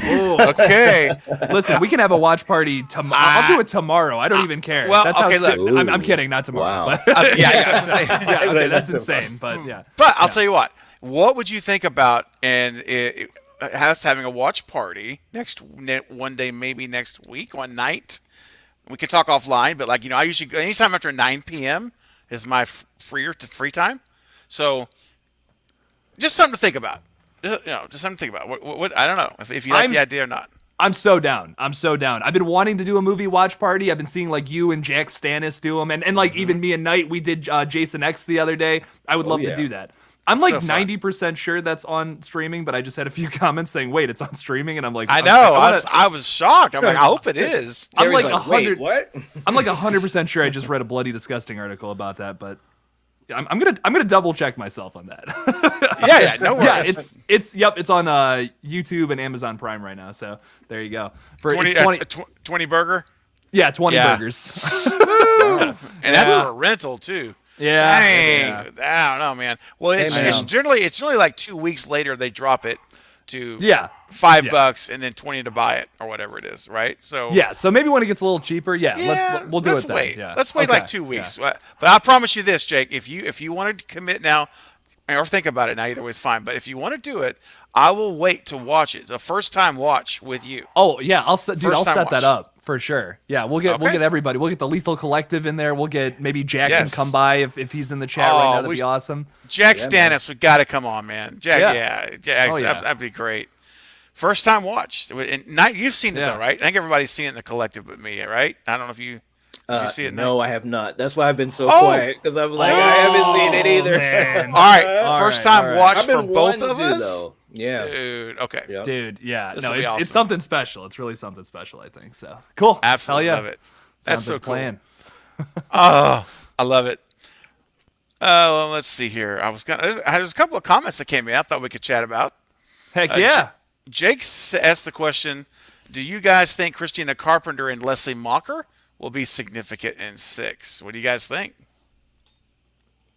Ooh, okay. Listen, we can have a watch party tomorrow. I'll do it tomorrow. I don't even care. well, that's okay, how look. I'm kidding. Not tomorrow. Wow. But Okay, that's insane. But yeah. But I'll tell you what. What would you think about us having a watch party one day, maybe next week, one night? We can talk offline, but I usually go anytime after 9 p.m. is my free time. So, just something to think about. Just something to think about. What I don't know if you like the idea or not. I'm so down. I've been wanting to do a movie watch party. I've been seeing like you and Jack Stannis do them, and like even me and Knight, we did Jason X the other day. I would love to do that. I'm like 90% sure that's on streaming, but I just had a few comments saying, "Wait, it's on streaming," and I'm like, I know. I was shocked. I'm like, I hope it is. I'm like 100. What? I'm like 100% sure I just read a bloody disgusting article about that, but I'm gonna double check myself on that. Yeah, no worries. Yeah, it's on YouTube and Amazon Prime right now. So there you go. For 20 burger. Yeah, 20 Yeah. burgers. And that's for a rental too. Yeah. Dang. I don't know, man. Well, it's generally like 2 weeks later they drop it to $5 and then 20 to buy it or whatever it is, right? So so maybe when it gets a little cheaper, we'll do it then. Wait. Yeah. Let's wait like 2 weeks. But I promise you this, Jake, if you wanted to commit now or think about it now, either way is fine. But if you want to do it, I will wait to watch it. It's a first time watch with you. Oh yeah, I'll set that watch. up for sure. Yeah, we'll get everybody. We'll get the Lethal Collective in there. We'll get maybe Jack can come by if he's in the chat right now. That'd be awesome. Jack Stannis, we got to come on, man. Jack, Yeah. that'd be great. First time watch. And you've seen it though, right? I think everybody's seen it in the collective but me, right? I don't know if you see it. No, I have not. That's why I've been so quiet, because I'm like, I haven't seen it either. Man. All right, first time watch I've been for both wanting of to, us. though. Yeah. Dude, okay. Yep. Dude, yeah. This No, will be it's awesome. something special. It's really something special, I think. So cool. Absolutely Hell yeah. love it. That's Sounds so like a cool. plan. Oh, I love it. Well, let's see here. There's a couple of comments that came in I thought we could chat about. Heck yeah. Jake asked the question, do you guys think Christina Carpenter and Leslie Mocker will be significant in 6? What do you guys think?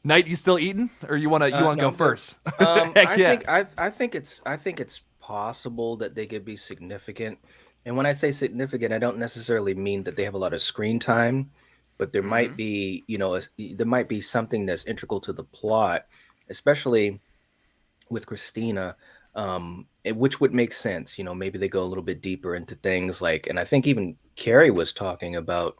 Knight, you still eating, or you want to go first? I think it's possible that they could be significant. And when I say significant, I don't necessarily mean that they have a lot of screen time, but there might be, there might be something that's integral to the plot, especially with Christina, which would make sense. Maybe they go a little bit deeper into things like, and I think even Carrie was talking about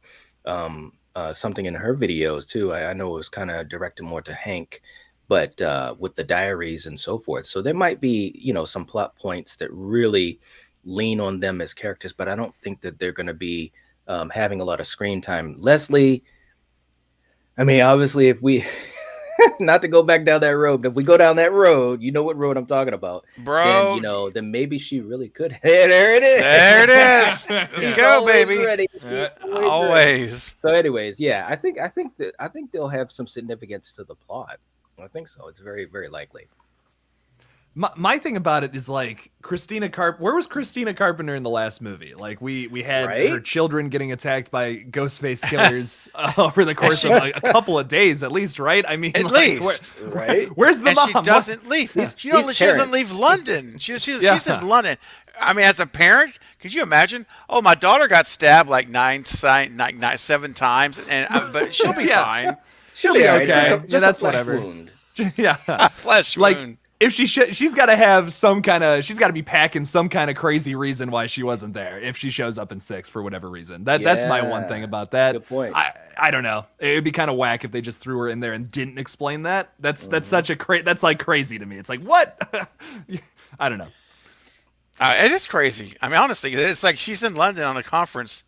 something in her videos too. I know it was kind of directed more to Hank, but with the diaries and so forth. So there might be, some plot points that really lean on them as characters, but I don't think that they're going to be having a lot of screen time. Leslie, I mean, obviously, if we, not to go back down that road, but if we go down that road, you know what road I'm talking about, bro. Then, then maybe she really could. Hey, there it is. There it is. Let's go, baby. Ready. Always. So, anyways, yeah, I think they'll have some significance to the plot. I think so. It's very, very likely. My thing about it is like where was Christina Carpenter in the last movie? Like we had her children getting attacked by Ghostface killers over the course of a couple of days at least, right? I mean, at least, right? Where's the and mom? she doesn't leave. She doesn't leave London. She's in London. I mean, as a parent, could you imagine? Oh, my daughter got stabbed like 7 times, but she'll be Yeah. fine. She'll She's be all right. okay. Just Yeah, a that's flesh whatever. wound. Yeah. Flesh Like, wound. if she's got to have some kind of, she's got to be packing some kind of crazy reason why she wasn't there if she shows up in 6 for whatever reason. That's my one Yeah. thing about that. Good point. I don't know. It would be kind of whack if they just threw her in there and didn't explain that. That's such a that's like crazy to me. It's like, what? I don't know. It is crazy. I mean, honestly, it's like she's in London on a conference.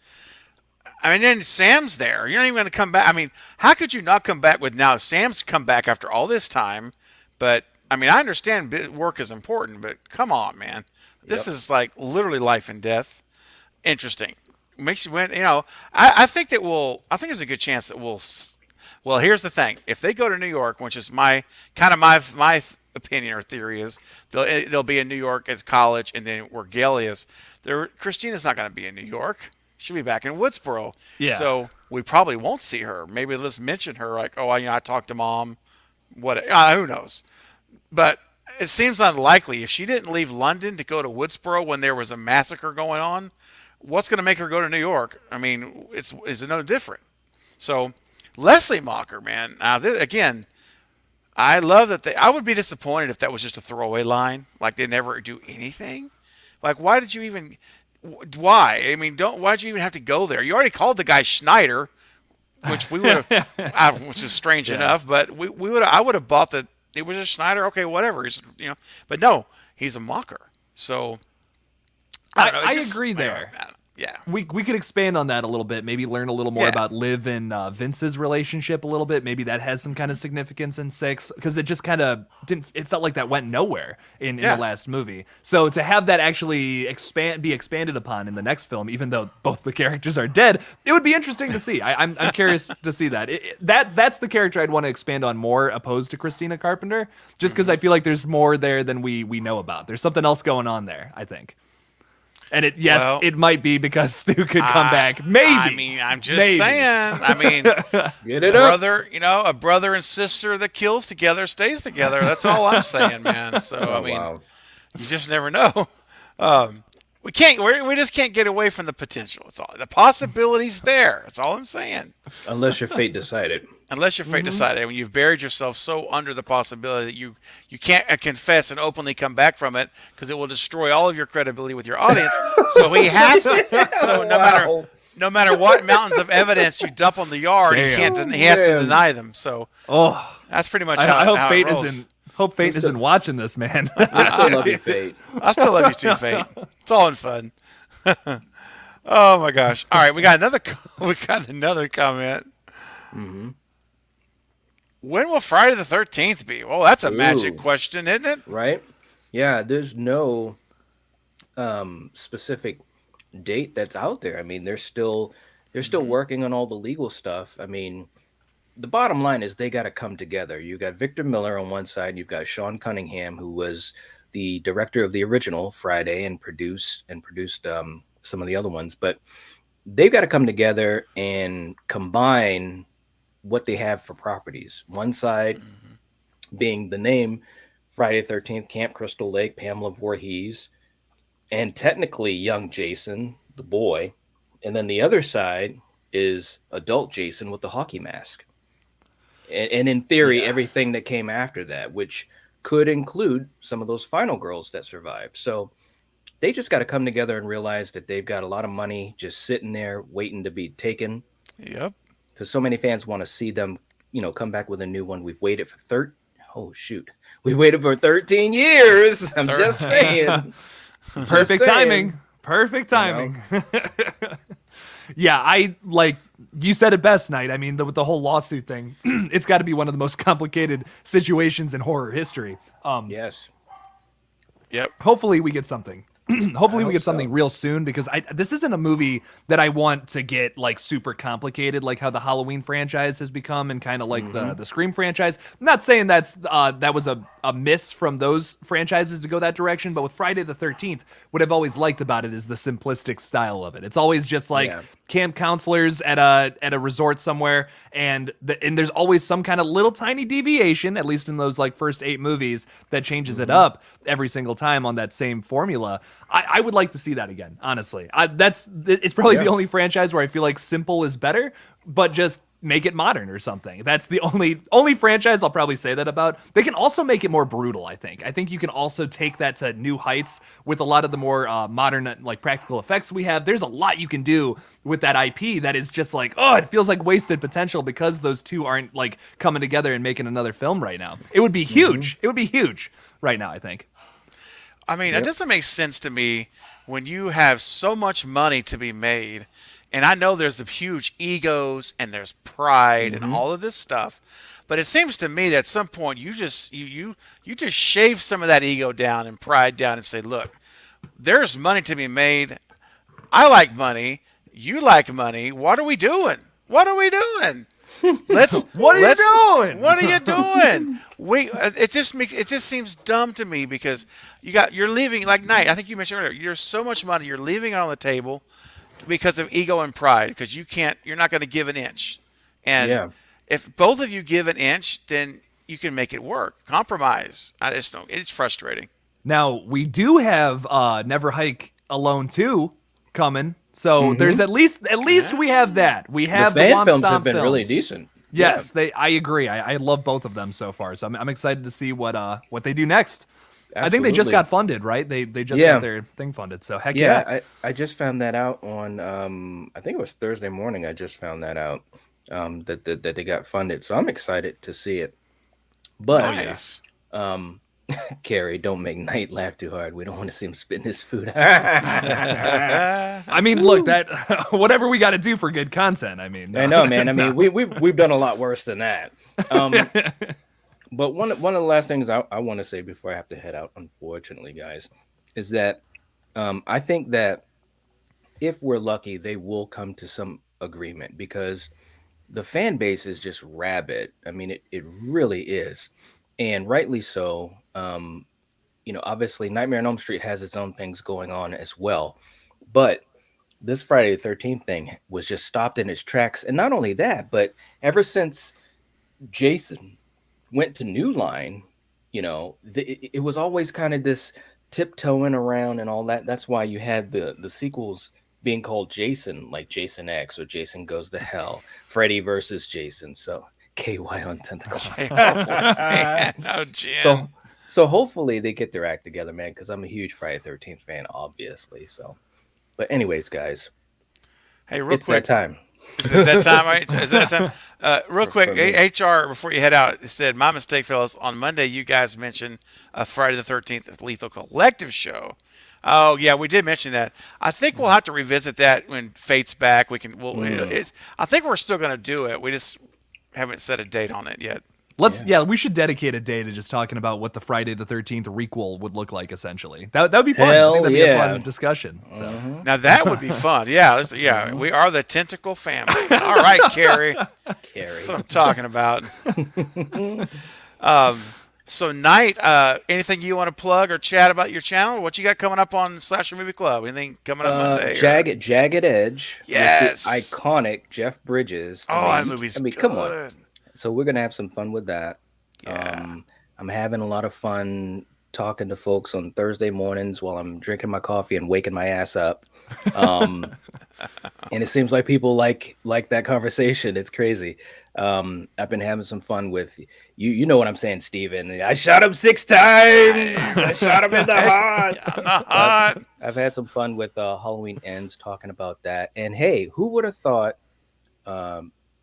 I mean, then Sam's there. You're not even going to come back. I mean, how could you not come back with now? Sam's come back after all this time, but I mean, I understand work is important, but come on, man. This is like literally life and death. Interesting. Makes you win. I think I think there's a good chance that well, here's the thing. If they go to New York, which is my opinion or theory is they'll be in New York as college, and then where Gail is, Christina's not going to be in New York. She'll be back in Woodsboro. Yeah. So we probably won't see her. Maybe let's mention her like, oh, I talked to mom. What? Who knows? But it seems unlikely. If she didn't leave London to go to Woodsboro when there was a massacre going on, what's going to make her go to New York? I mean, is it no different? So Leslie Mocker, man. Now, again, I love that I would be disappointed if that was just a throwaway line. Like they never do anything. Like, why did you even? Why? I mean, why'd you even have to go there? You already called the guy Schneider, which we would have, which is strange enough. But I would have bought that. It was a Schneider, okay, whatever. But no, he's a Mocker. So I agree there. Yeah. We could expand on that a little bit. Maybe learn a little more about Liv and Vince's relationship a little bit. Maybe that has some kind of significance in 6 because it just kind of didn't. It felt like that went nowhere in the last movie. So to have that actually be expanded upon in the next film, even though both the characters are dead, it would be interesting to see. I'm curious to see that. That's the character I'd want to expand on more, opposed to Christina Carpenter, just because I feel like there's more there than we know about. There's something else going on there, I think. And it might be because Stu could come back. Maybe. I mean, I'm just saying. I mean, Get it brother, a brother and sister that kills together stays together. That's all I'm saying, man. So I mean, you just never know. We just can't get away from the potential. It's all the possibilities there. That's all I'm saying. Unless your fate decided. Unless your fate decided, when you've buried yourself so under the possibility that you can't confess and openly come back from it because it will destroy all of your credibility with your audience. So he has to. So no matter what mountains of evidence you dump on the yard, he has to deny them. So that's pretty much how. I hope how fate it rolls. isn't. Hope fate isn't watching this, man. I still love you, fate. I still love you too, Fate. It's all in fun. Oh my gosh! All right, we got another comment. Mm-hmm. When will Friday the 13th be? Well, that's a magic question, isn't it? Right? Yeah, there's no specific date that's out there. I mean, they're still working on all the legal stuff. I mean, the bottom line is they got to come together. You got Victor Miller on one side, you've got Sean Cunningham, who was the director of the original Friday and produced some of the other ones, but they've got to come together and combine what they have for properties. One side being the name Friday the 13th, Camp Crystal Lake, Pamela Voorhees, and technically young Jason, the boy. And then the other side is adult Jason with the hockey mask. And in theory, everything that came after that, which could include some of those final girls that survived. So they just got to come together and realize that they've got a lot of money just sitting there waiting to be taken. Yep. Because so many fans want to see them, come back with a new one. We've waited for we waited for 13 years. I'm just saying. Perfect timing. Perfect timing. Yeah, I like you said it best, Knight. I mean, with the whole lawsuit thing, it's got to be one of the most complicated situations in horror history. Yes. Yep. Hopefully we get something. Hopefully we get something real soon, because this isn't a movie that I want to get like super complicated, like how the Halloween franchise has become, and kind of like the Scream franchise. I'm not saying that was a miss from those franchises to go that direction, but with Friday the 13th, what I've always liked about it is the simplistic style of it. It's always just like camp counselors at a resort somewhere, and there's always some kind of little tiny deviation, at least in those like first 8 movies, that changes it up every single time on that same formula. I would like to see that again, honestly. It's probably the only franchise where I feel like simple is better, but just make it modern or something. That's the only franchise I'll probably say that about. They can also make it more brutal, I think. I think you can also take that to new heights with a lot of the more modern like practical effects we have. There's a lot you can do with that IP that is just like, oh, it feels like wasted potential because those two aren't like coming together and making another film right now. It would be huge. It would be huge right now, I think. I mean, it doesn't make sense to me when you have so much money to be made. And I know there's the huge egos and there's pride and all of this stuff, but it seems to me that at some point you just shave some of that ego down and pride down and say, look, there's money to be made. I like money. You like money. What are we doing? What are we doing? What are you doing? What are you doing? It just seems dumb to me because you're leaving like Knight. I think you mentioned earlier. You're so much money. You're leaving it on the table because of ego and pride, because you're not going to give an inch. And if both of you give an inch, then you can make it work. Compromise. I just don't. It's frustrating. Now, we do have Never Hike Alone 2 coming. So there's at least we have that. We have the fan Womp films Stomp have been films. really decent. Yes, I agree. I love both of them so far. So I'm excited to see what they do next. I think they just got funded, right? They just got their thing funded. So heck yeah. I just found that out on I think it was Thursday morning. I just found that out that they got funded. So I'm excited to see it. But nice. Carrie, don't make Knight laugh too hard. We don't want to see him spitting his food. I mean, look, that whatever we got to do for good content. I mean, I know, man. I mean, we've done a lot worse than that. But one of the last things I want to say before I have to head out, unfortunately, guys, is that I think that if we're lucky, they will come to some agreement because the fan base is just rabid. I mean, it really is, and rightly so. Obviously, Nightmare on Elm Street has its own things going on as well, but this Friday the 13th thing was just stopped in its tracks. And not only that, but ever since Jason went to New Line, it was always kind of this tiptoeing around and all that. That's why you had the sequels being called Jason, like Jason X or Jason Goes to Hell, Freddy versus Jason. So KY on Tentacles. Oh, Jim. So hopefully they get their act together, man, because I'm a huge Friday 13th fan, obviously. So, but anyways, guys, hey, real it's quick, that time. Is it that time? Is it that time? Real quick, HR, before you head out, it said, my mistake, fellas. On Monday, you guys mentioned Friday the 13th Lethal Collective show. Oh, yeah, we did mention that. I think we'll have to revisit that when Fate's back. I think we're still going to do it. We just haven't set a date on it yet. We should dedicate a day to just talking about what the Friday the 13th requel would look like, essentially. That would be fun. I think that'd be a fun discussion. So. Now, that would be fun. Yeah, we are the Tentacle family. All right, Carrie. That's what I'm talking about. So, Knight, anything you want to plug or chat about your channel? What you got coming up on Slasher Movie Club? Anything coming up Monday? Jagged Edge. Yes. With the iconic Jeff Bridges. That movie's good. Come on. So we're going to have some fun with that. Yeah. I'm having a lot of fun talking to folks on Thursday mornings while I'm drinking my coffee and waking my ass up. And it seems like people like that conversation. It's crazy. I've been having some fun with you know what I'm saying, Steven. I shot him 6 times. I shot him in the heart. I've had some fun with Halloween Ends talking about that. And hey, who would have thought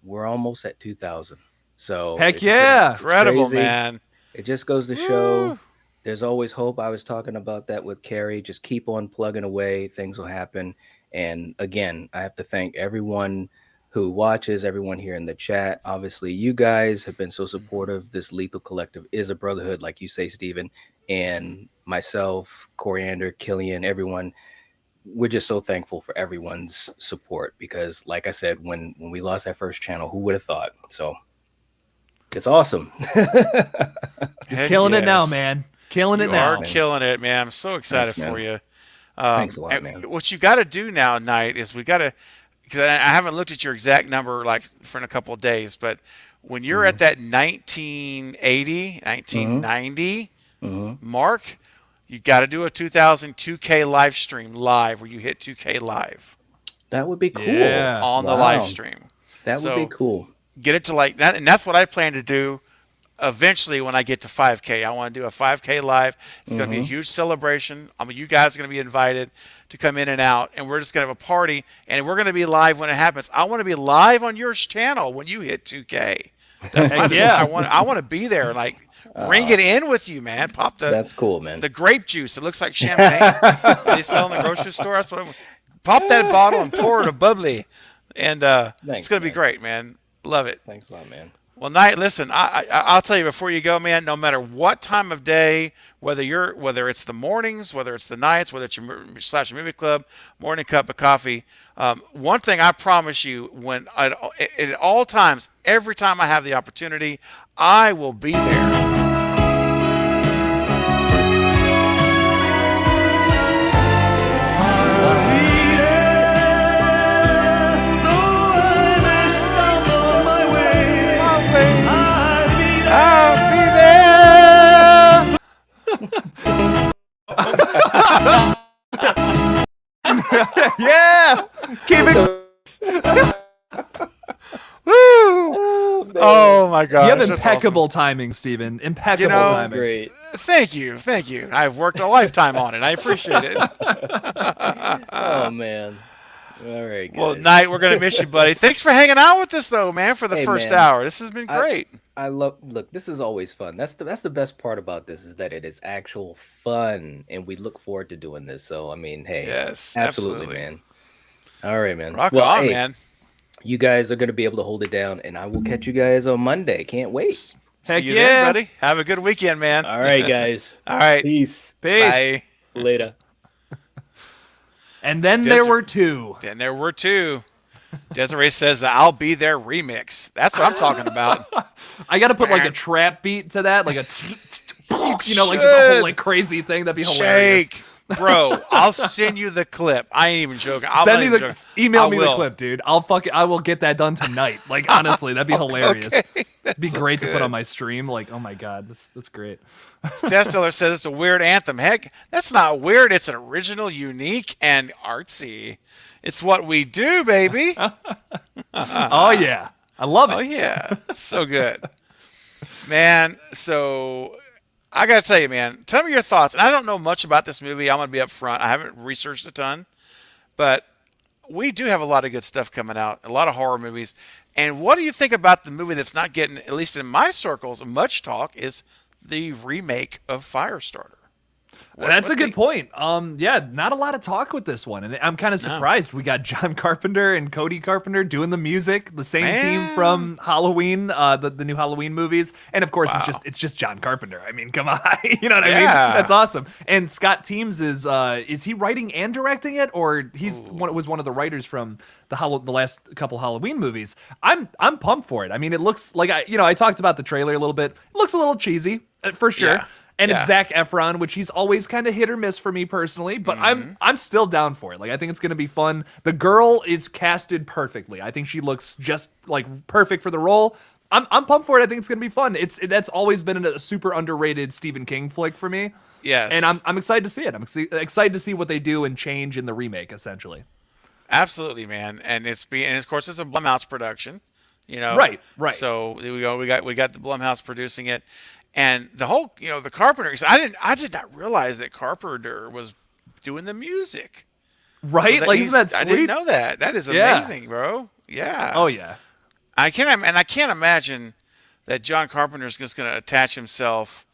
we're almost at 2,000. So heck yeah, incredible, crazy. Man. It just goes to show there's always hope. I was talking about that with Carrie. Just keep on plugging away. Things will happen. And again, I have to thank everyone who watches, everyone here in the chat. Obviously, you guys have been so supportive. This Lethal Collective is a brotherhood, like you say, Steven, and myself, Coriander, Killian, everyone. We're just so thankful for everyone's support because, like I said, when we lost that first channel, who would have thought? So it's awesome. You're killing it now, man. Killing it now. You are killing it, man. I'm so excited for you. Thanks a lot, man. What you got to do now, Knight, is because I haven't looked at your exact number like for a couple of days, but when you're at that 1980, 1990 mark, You got to do a 2K live stream live where you hit 2K live That would be cool. Yeah. on the Wow. live stream. That would be cool. Get it to like that, and that's what I plan to do eventually when I get to 5K. I want to do a 5K live. It's going to be a huge celebration. You guys are going to be invited to come in and out, and we're just going to have a party, and we're going to be live when it happens. I want to be live on your channel when you hit 2K. That's my Yeah. I want to be there, like ring it in with you, man. Pop That's cool, man. the grape juice. It looks like champagne. They sell in the grocery store. That's what pop that bottle and pour it a bubbly, and it's going to be great, man. Love it. Thanks a lot, man. Well, Knight, listen, I'll tell you before you go, man, no matter what time of day, whether it's the mornings, whether it's the nights, whether it's your slash movie club, morning cup of coffee, one thing I promise you, when at all times, every time I have the opportunity, I will be there. I'll be there. Yeah. Keep it. Woo! Oh my gosh. You have that's impeccable timing, Steven. Impeccable You know, timing. Great. awesome. Thank you. I've worked a lifetime on it. I appreciate it. Oh man. All right, guys. Well, Knight, we're gonna miss you, buddy. Thanks for hanging out with us, though, man, for the Hey, first man. hour. This has been great. Look, this is always fun. That's the best part about this is that it is actual fun, and we look forward to doing this. So I mean, hey, Yes, absolutely, absolutely. man. All right, man. Rock Well, on, hey, man. You guys are gonna be able to hold it down, and I will catch you guys on Monday. Can't wait. See Heck you yeah. then, buddy. Have a good weekend, man. All right, guys. All right. Peace. Peace. Bye. Later. And then there were two. Then there were two. Desiree says the "I'll Be There" remix. That's what I'm talking about. I got to put like a trap beat to that, like a, you know, like just a whole like crazy thing. That'd be hilarious. Shake, bro. I'll send you the clip. I ain't even joking. Send me email me the clip, dude. I will get that done tonight. Like honestly, that'd be hilarious. Okay. It'd be so great to put good. on my stream. Like, oh my god, that's great. Testiller says it's a weird anthem. Heck, that's not weird. It's an original, unique, and artsy. It's what we do, baby. Oh yeah, I love it. Oh yeah, so good, man. So I gotta tell you, man. Tell me your thoughts. And I don't know much about this movie. I'm gonna be up front. I haven't researched a ton, but we do have a lot of good stuff coming out. A lot of horror movies. And what do you think about the movie that's not getting, at least in my circles, much talk? Is the remake of Firestarter. That's a good point. Yeah, not a lot of talk with this one, and I'm kind of surprised. We got John Carpenter and Cody Carpenter doing the music, the same team from Halloween, the new Halloween movies, and of course it's just John Carpenter. I mean, come on, you know what I mean? That's awesome. And Scott Teems is he writing and directing it, or was one of the writers from the last couple Halloween movies? I'm pumped for it. I mean, it looks like I talked about the trailer a little bit. It looks a little cheesy for sure. Yeah. And it's Zac Efron, which he's always kind of hit or miss for me personally, but I'm still down for it. Like I think it's gonna be fun. The girl is casted perfectly. I think she looks just like perfect for the role. I'm pumped for it. I think it's gonna be fun. That's always been a super underrated Stephen King flick for me. Yes. And I'm excited to see it. I'm excited to see what they do and change in the remake, essentially. Absolutely, man. And of course it's a Blumhouse production. You know, Right. So we got the Blumhouse producing it. And the whole, the Carpenter. I did not realize that Carpenter was doing the music. Right? So like, isn't that sweet? I didn't know that. That is amazing, bro. Yeah. Oh yeah. I can't imagine that John Carpenter is just going to attach himself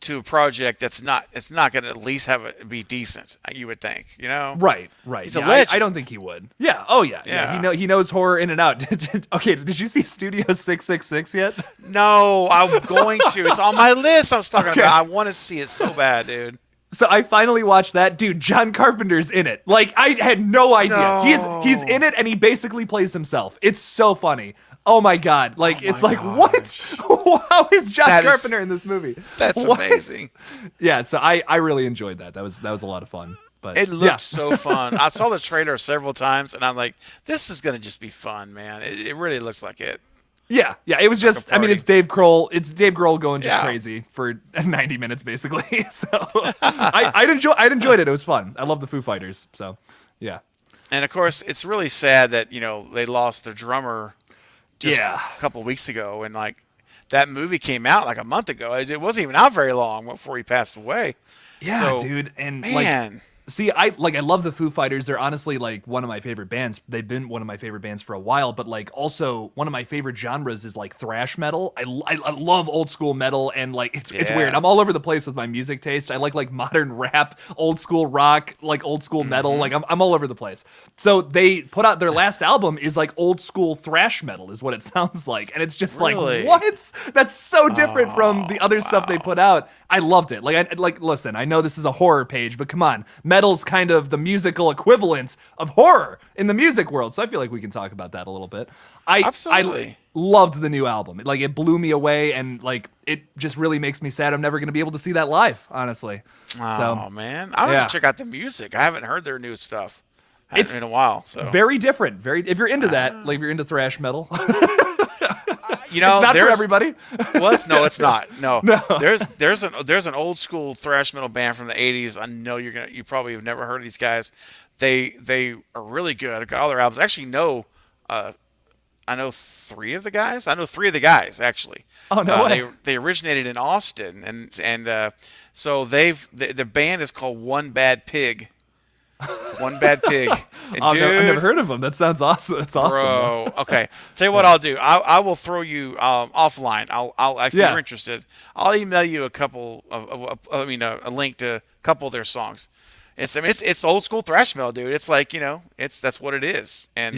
to a project it's not going to at least be decent. You would think, Right. He's a Yeah, legend. I don't think he would. Yeah. Oh yeah. Yeah. He knows horror in and out. Okay. Did you see Studio 666 yet? No, I'm going to. It's on my list. I was talking about. I want to see it so bad, dude. So I finally watched that. Dude, John Carpenter's in it. Like I had no idea. No. He's in it and he basically plays himself. It's so funny. Oh my god. Like it's like what? How is John Carpenter in this movie? That's What? amazing. Yeah, so I really enjoyed that. That was a lot of fun. But It looked so fun. I saw the trailer several times and I'm like, this is going to just be fun, man. It really looks like it. Yeah, it was just. I mean, it's Dave Grohl. It's Dave Grohl going just Yeah. crazy for 90 minutes, basically. So I enjoyed it. It was fun. I love the Foo Fighters. So yeah. And of course, it's really sad that they lost their drummer just Yeah. a couple weeks ago, and like that movie came out like a month ago. It wasn't even out very long before he passed away. Yeah, So, dude. And man. see, I love the Foo Fighters. They're honestly like one of my favorite bands. They've been one of my favorite bands for a while, but like also one of my favorite genres is like thrash metal. I love old school metal, and like it's weird. I'm all over the place with my music taste. I like modern rap, old school rock, like old school metal. Like I'm all over the place. So they put out their last album is like old school thrash metal is what it sounds like, and it's just Really? like what? That's so different from the other stuff they put out. I loved it. Listen, I know this is a horror page, but come on. Metal's kind of the musical equivalent of horror in the music world, so I feel like we can talk about that a little bit. Absolutely. I loved the new album. It blew me away, and like it just really makes me sad I'm never going to be able to see that live, honestly. Oh man, I have to check out the music. I haven't heard their new stuff. It's in a while. So very different. If you're into that, like if you're into thrash metal, it's not for everybody. Well, it's not. No. No. There's an old school thrash metal band from the 80s. I know you probably have never heard of these guys. They are really good. I got all their albums. I actually know I know three of the guys. I know three of the guys actually. Oh no way. They originated in Austin, and so the band is called One Bad Pig. It's One Bad Pig. And I've dude, never heard of them. That sounds awesome. That's awesome. bro. Okay, tell you what I'll do. I will throw you offline. I'll if you're interested, I'll email you a couple a link to a couple of their songs. It's old school thrash metal, dude. It's like that's what it is, and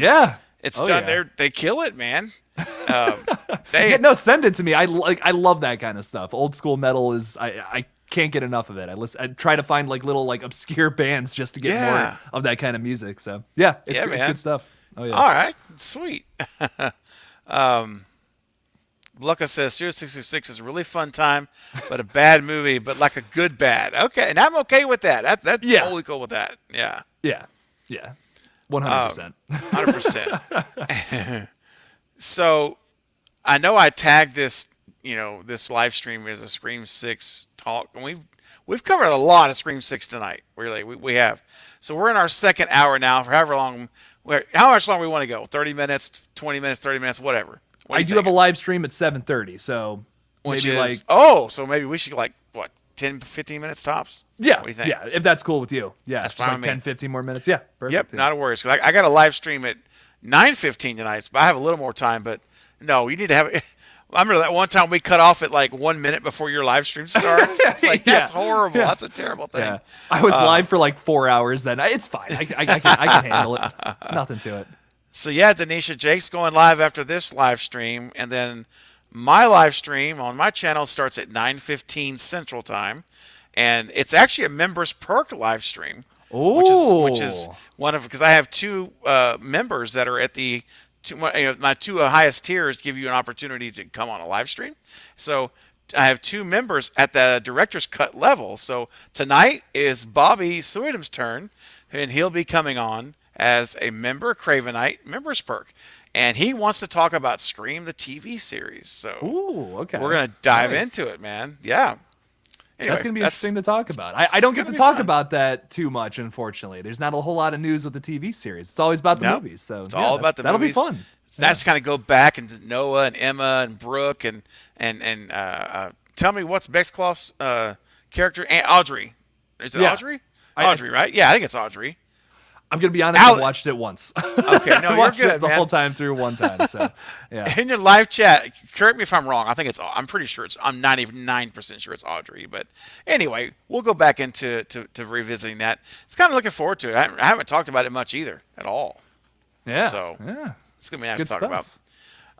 it's done. Yeah. They kill it, man. Send it to me. I love that kind of stuff. Old school metal is I can't get enough of it. I try to find like little like obscure bands just to get more of that kind of music. So it's good stuff. Oh yeah. All right, sweet. Lucca says Studio 66 is a really fun time, but a bad movie, but like a good bad. Okay, and I'm okay with that. That's totally cool with that. Yeah. Yeah. 100%. 100%. So, I know I tagged this, this live stream as a Scream 6 talk, and we've covered a lot of Scream 6 tonight. Really, we have. So we're in our second hour now. For how much long we want to go? 30 minutes, 20 minutes, 30 minutes, whatever. I do have a live stream at 7:30, so so maybe we should 10, 15 minutes tops? Yeah, what do you think? yeah, if that's cool with you. Yeah, That's just fine with 10, me. 15 more minutes. Yeah, perfect. Yep, yeah. not a worry. I got a live stream at 9:15 tonight, but I have a little more time. But no, you need to have it. I remember that one time we cut off at like 1 minute before your live stream starts. It's like that's horrible. Yeah. That's a terrible thing. Yeah. I was live for like 4 hours. Then it's fine. I can handle it. Nothing to it. So yeah, Denisha, Jake's going live after this live stream, and then my live stream on my channel starts at 9:15 Central Time, and it's actually a members perk live stream, which is one of because I have two members that are at my two highest tiers give you an opportunity to come on a live stream. So I have two members at the director's cut level. So tonight is Bobby Sweetum's turn, and he'll be coming on as a member, Cravenite members perk. And he wants to talk about Scream, the TV series. So okay. we're going to dive into it, man. Yeah. Anyway, that's going to be interesting to talk about. I don't get to talk about that too much, unfortunately. There's not a whole lot of news with the TV series. It's always about the movies. So it's all about the movies. That'll be fun. That's kind of go back into Noah and Emma and Brooke and tell me what's Bexcloth's character? Audrey. Is it Audrey? Audrey, right? Yeah, I think it's Audrey. I'm going to be honest, I watched it once. Okay, no, I watched you're good, it the man. whole time through one time. So, yeah. In your live chat, correct me if I'm wrong. I'm pretty sure I'm 99% sure it's Audrey. But anyway, we'll go back into revisiting that. It's kind of looking forward to it. I haven't talked about it much either at all. Yeah. So it's going to be nice to talk stuff.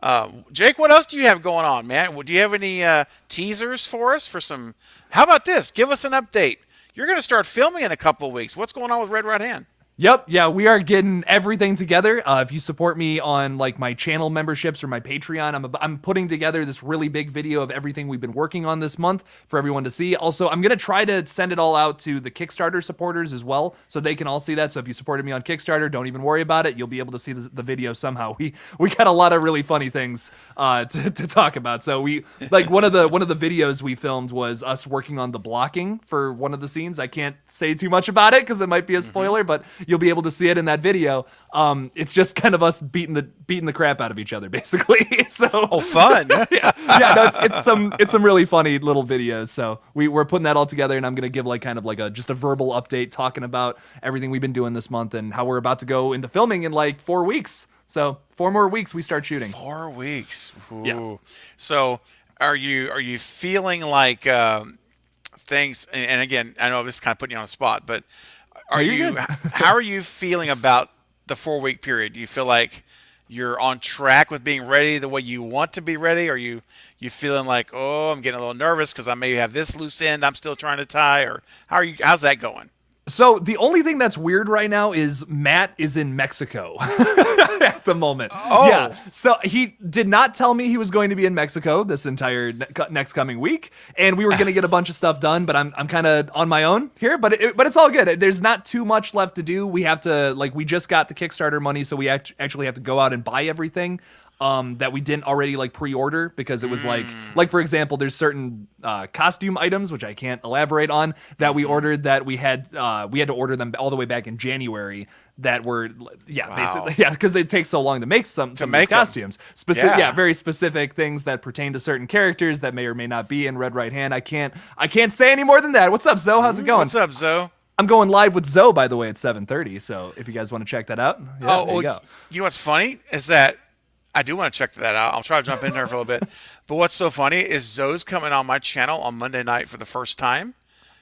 about. Jake, what else do you have going on, man? Do you have any teasers for us for some? How about this? Give us an update. You're going to start filming in a couple of weeks. What's going on with Red Right Hand? Yep, yeah, we are getting everything together. If you support me on like my channel memberships or my Patreon, I'm putting together this really big video of everything we've been working on this month for everyone to see. Also, I'm gonna try to send it all out to the Kickstarter supporters as well, so they can all see that. So if you supported me on Kickstarter, don't even worry about it. You'll be able to see the video somehow. We got a lot of really funny things to talk about. So we like one of the videos we filmed was us working on the blocking for one of the scenes. I can't say too much about it because it might be a spoiler, but you'll be able to see it in that video. It's just kind of us beating the crap out of each other, basically. So fun. yeah, no, it's some really funny little videos. So we're putting that all together, and I'm gonna give like kind of like just a verbal update talking about everything we've been doing this month and how we're about to go into filming in like 4 weeks. So 4 more weeks we start shooting. 4 weeks. Ooh. Yeah. So are you feeling like things? And again, I know this is kind of putting you on the spot, but how are you feeling about the 4 week period? Do you feel like you're on track with being ready the way you want to be ready? Are you feeling like, oh, I'm getting a little nervous because I may have this loose end I'm still trying to tie? Or how's that going? So the only thing that's weird right now is Matt is in Mexico at the moment. Oh. Yeah. So he did not tell me he was going to be in Mexico this entire next coming week, and we were going to get a bunch of stuff done, but I'm kind of on my own here, but it's all good. There's not too much left to do. We have to we just got the Kickstarter money, so we actually have to go out and buy everything that we didn't already pre-order, because it was like for example, there's certain costume items which I can't elaborate on that we ordered that we had to order them all the way back in January that were basically because it takes so long to make some of these costumes. Very specific things that pertain to certain characters that may or may not be in Red Right Hand. I can't say any more than that. What's up, Zoe? How's it going? What's up, Zoe? I'm going live with Zoe, by the way, at 7:30. So if you guys want to check that out, there you go. You know what's funny is that I do want to check that out. I'll try to jump in there for a little bit. But what's so funny is Zoe's coming on my channel on Monday night for the first time.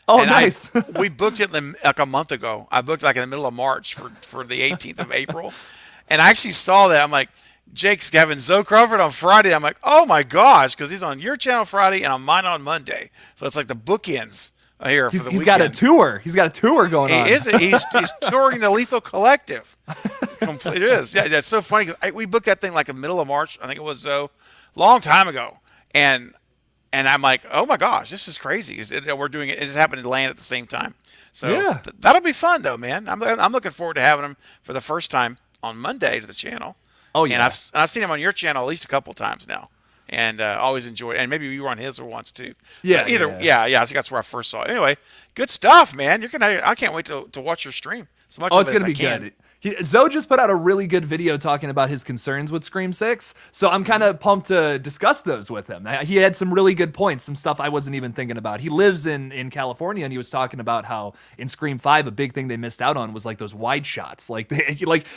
Oh, and nice. We booked it like a month ago. I booked like in the middle of March for the 18th of April. And I actually saw that. I'm like, Jake's having Zoe Crawford on Friday. I'm like, oh my gosh, because he's on your channel Friday and on mine on Monday. So it's like the bookends here for the weekend. He's got a tour. He's got a tour going on. He's touring the Lethal Collective. It is. Yeah, that's so funny because we booked that thing like in the middle of March. I think it was so long time ago, and I'm like, oh my gosh, this is crazy. We're doing it. It just happened to land at the same time. So that'll be fun though, man. I'm looking forward to having him for the first time on Monday to the channel. Oh yeah, and I've seen him on your channel at least a couple times now, and always enjoyed it. And maybe you were on his once too. Yeah, but I think that's where I first saw it. Anyway, good stuff, man. I can't wait to watch your stream. As much it's gonna be good. Zoe just put out a really good video talking about his concerns with Scream 6, so I'm kind of pumped to discuss those with him. He had some really good points, some stuff I wasn't even thinking about. He lives in California, and he was talking about how in Scream 5, a big thing they missed out on was those wide shots. Like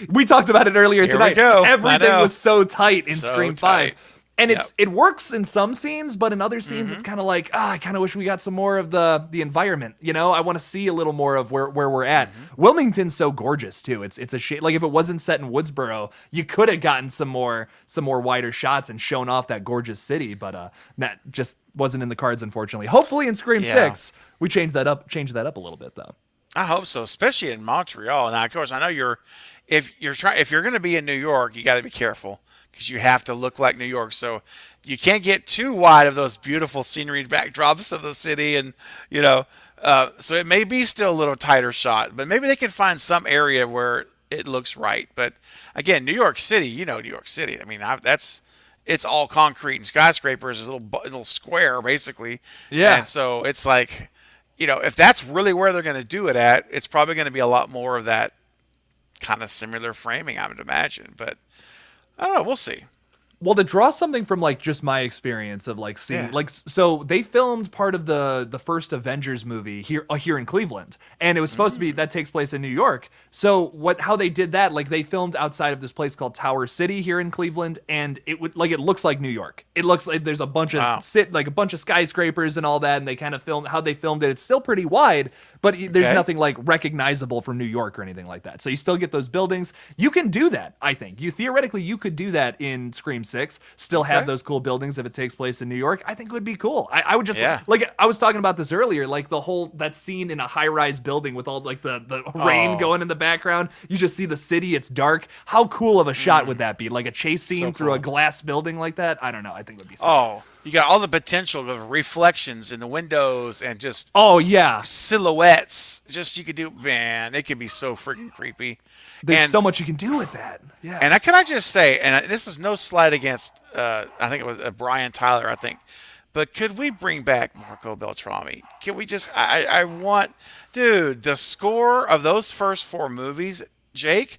we talked about it earlier tonight. Everything was so tight in Scream 5. And it works in some scenes, but in other scenes, it's kind of like, I kind of wish we got some more of the environment. I want to see a little more of where we're at. Wilmington's so gorgeous too. It's a shame. Like if it wasn't set in Woodsboro, you could have gotten some more wider shots and shown off that gorgeous city. But that just wasn't in the cards, unfortunately. Hopefully in Scream 6, we change that up a little bit though. I hope so, especially in Montreal. Now, of course, I know if you're going to be in New York, you got to be careful, because you have to look like New York. So you can't get too wide of those beautiful scenery backdrops of the city. And, so it may be still a little tighter shot, but maybe they can find some area where it looks right. But again, New York City, New York City. I mean, it's all concrete and skyscrapers, is a little square basically. Yeah. And so it's like, if that's really where they're going to do it at, it's probably going to be a lot more of that kind of similar framing, I would imagine. But I don't know. We'll see. Well, to draw something from just my experience of seeing so they filmed part of the first Avengers movie here in Cleveland, and it was supposed to be that takes place in New York. So how they did that, they filmed outside of this place called Tower City here in Cleveland, and it looks like New York. It looks like there's a bunch of a bunch of skyscrapers and all that, and they kind of filmed how they filmed it. It's still pretty wide, but there's nothing recognizable from New York or anything like that. So you still get those buildings. You can do that, I think. Theoretically you could do that in Scream 6 still have Okay. those cool buildings if it takes place in New York. I think it would be cool. I would just Yeah. like I was talking about this earlier, like that scene in a high-rise building with all like the rain going in the background. You just see the city. It's dark. How cool of a shot would that be? Like a chase scene So through a cool. glass building like that. I don't know. I think it would be. Sick. Oh, you got all the potential of reflections in the windows and just Oh yeah. silhouettes. Just you could do, man. It could be so freaking creepy. There's and, so much you can do with that. Yeah. And can I just say, and this is no slight against, I think it was Brian Tyler, I think, but could we bring back Marco Beltrami? Can we just, I want, dude, the score of those first 4 movies, Jake,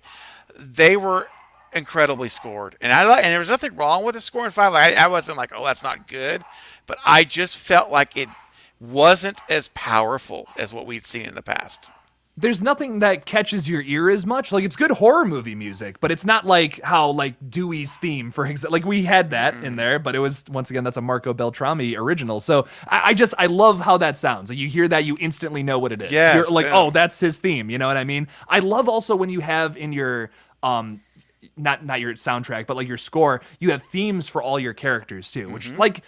they were incredibly scored. And and there was nothing wrong with the score in 5. Like, I wasn't like, oh, that's not good. But I just felt like it wasn't as powerful as what we'd seen in the past. There's nothing that catches your ear as much. Like it's good horror movie music, but it's not like how like Dewey's theme, for example. Like we had that in there, but it was once again that's a Marco Beltrami original. So I love how that sounds. Like you hear that, you instantly know what it is. Yes, You're like, yeah. oh, that's his theme. You know what I mean? I love also when you have in your not your soundtrack, but like your score, you have themes for all your characters too, which like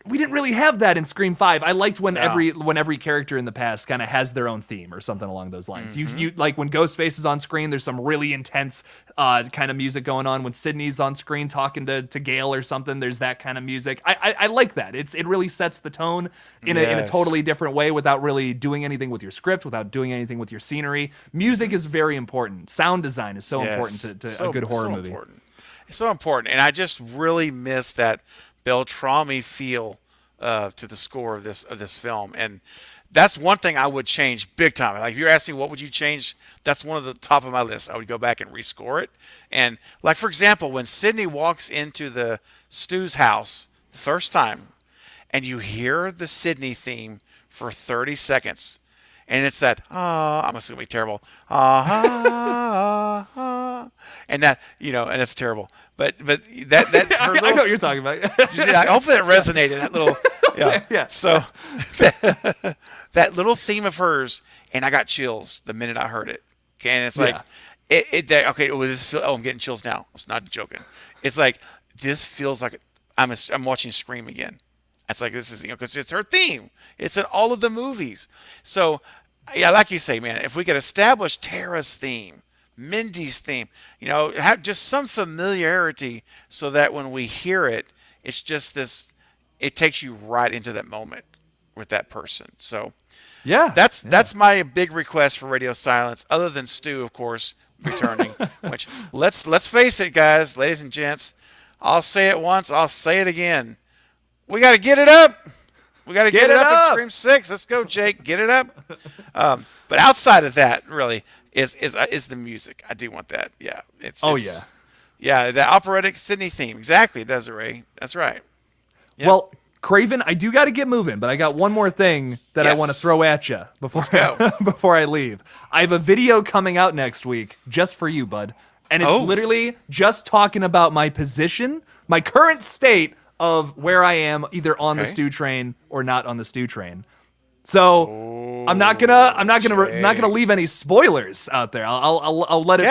we didn't really have that in Scream 5. I liked when every character in the past kind of has their own theme or something along those lines. You like when Ghostface is on screen, there's some really intense kind of music going on. When Sidney's on screen talking to Gail or something, there's that kind of music. I like that. It really sets the tone in a totally different way without really doing anything with your script, without doing anything with your scenery. Music is very important. Sound design is so important to a good horror movie. Important. It's so important. And I just really miss that Beltrami feel to the score of this film, and that's one thing I would change big time. Like if you're asking what would you change, that's one of the top of my list. I would go back and rescore it. And like for example, when Sidney walks into the Stu's house the first time, and you hear the Sidney theme for 30 seconds, and it's that I'm just gonna be terrible, and that and it's terrible. But that her I know what you're talking about. yeah, hopefully that resonated. That little Yeah. So that little theme of hers, and I got chills the minute I heard it. Okay, and it's like okay. I'm getting chills now. I was not joking. It's like this feels like I'm watching Scream again. It's like this is because it's her theme. It's in all of the movies. So yeah, like you say, man, if we could establish Tara's theme, Mindy's theme, have just some familiarity so that when we hear it, it's just this. It takes you right into that moment with that person. So Yeah. that's my big request for Radio Silence, other than Stu, of course, returning. Which let's face it, guys, ladies and gents. I'll say it once, I'll say it again. We got to get it up. We got to get it up in Scream 6. Let's go, Jake. Get it up. But outside of that, really, is the music. I do want that. Yeah. Yeah, the operatic Sydney theme. Exactly, Desiree. That's right. Yep. Well, Craven, I do got to get moving, but I got one more thing that I want to throw at you before I leave. I have a video coming out next week just for you, bud. And it's literally just talking about my position, my current state of where I am either on the Stu train or not on the Stu train. So I'm not gonna leave any spoilers out there. I'll let it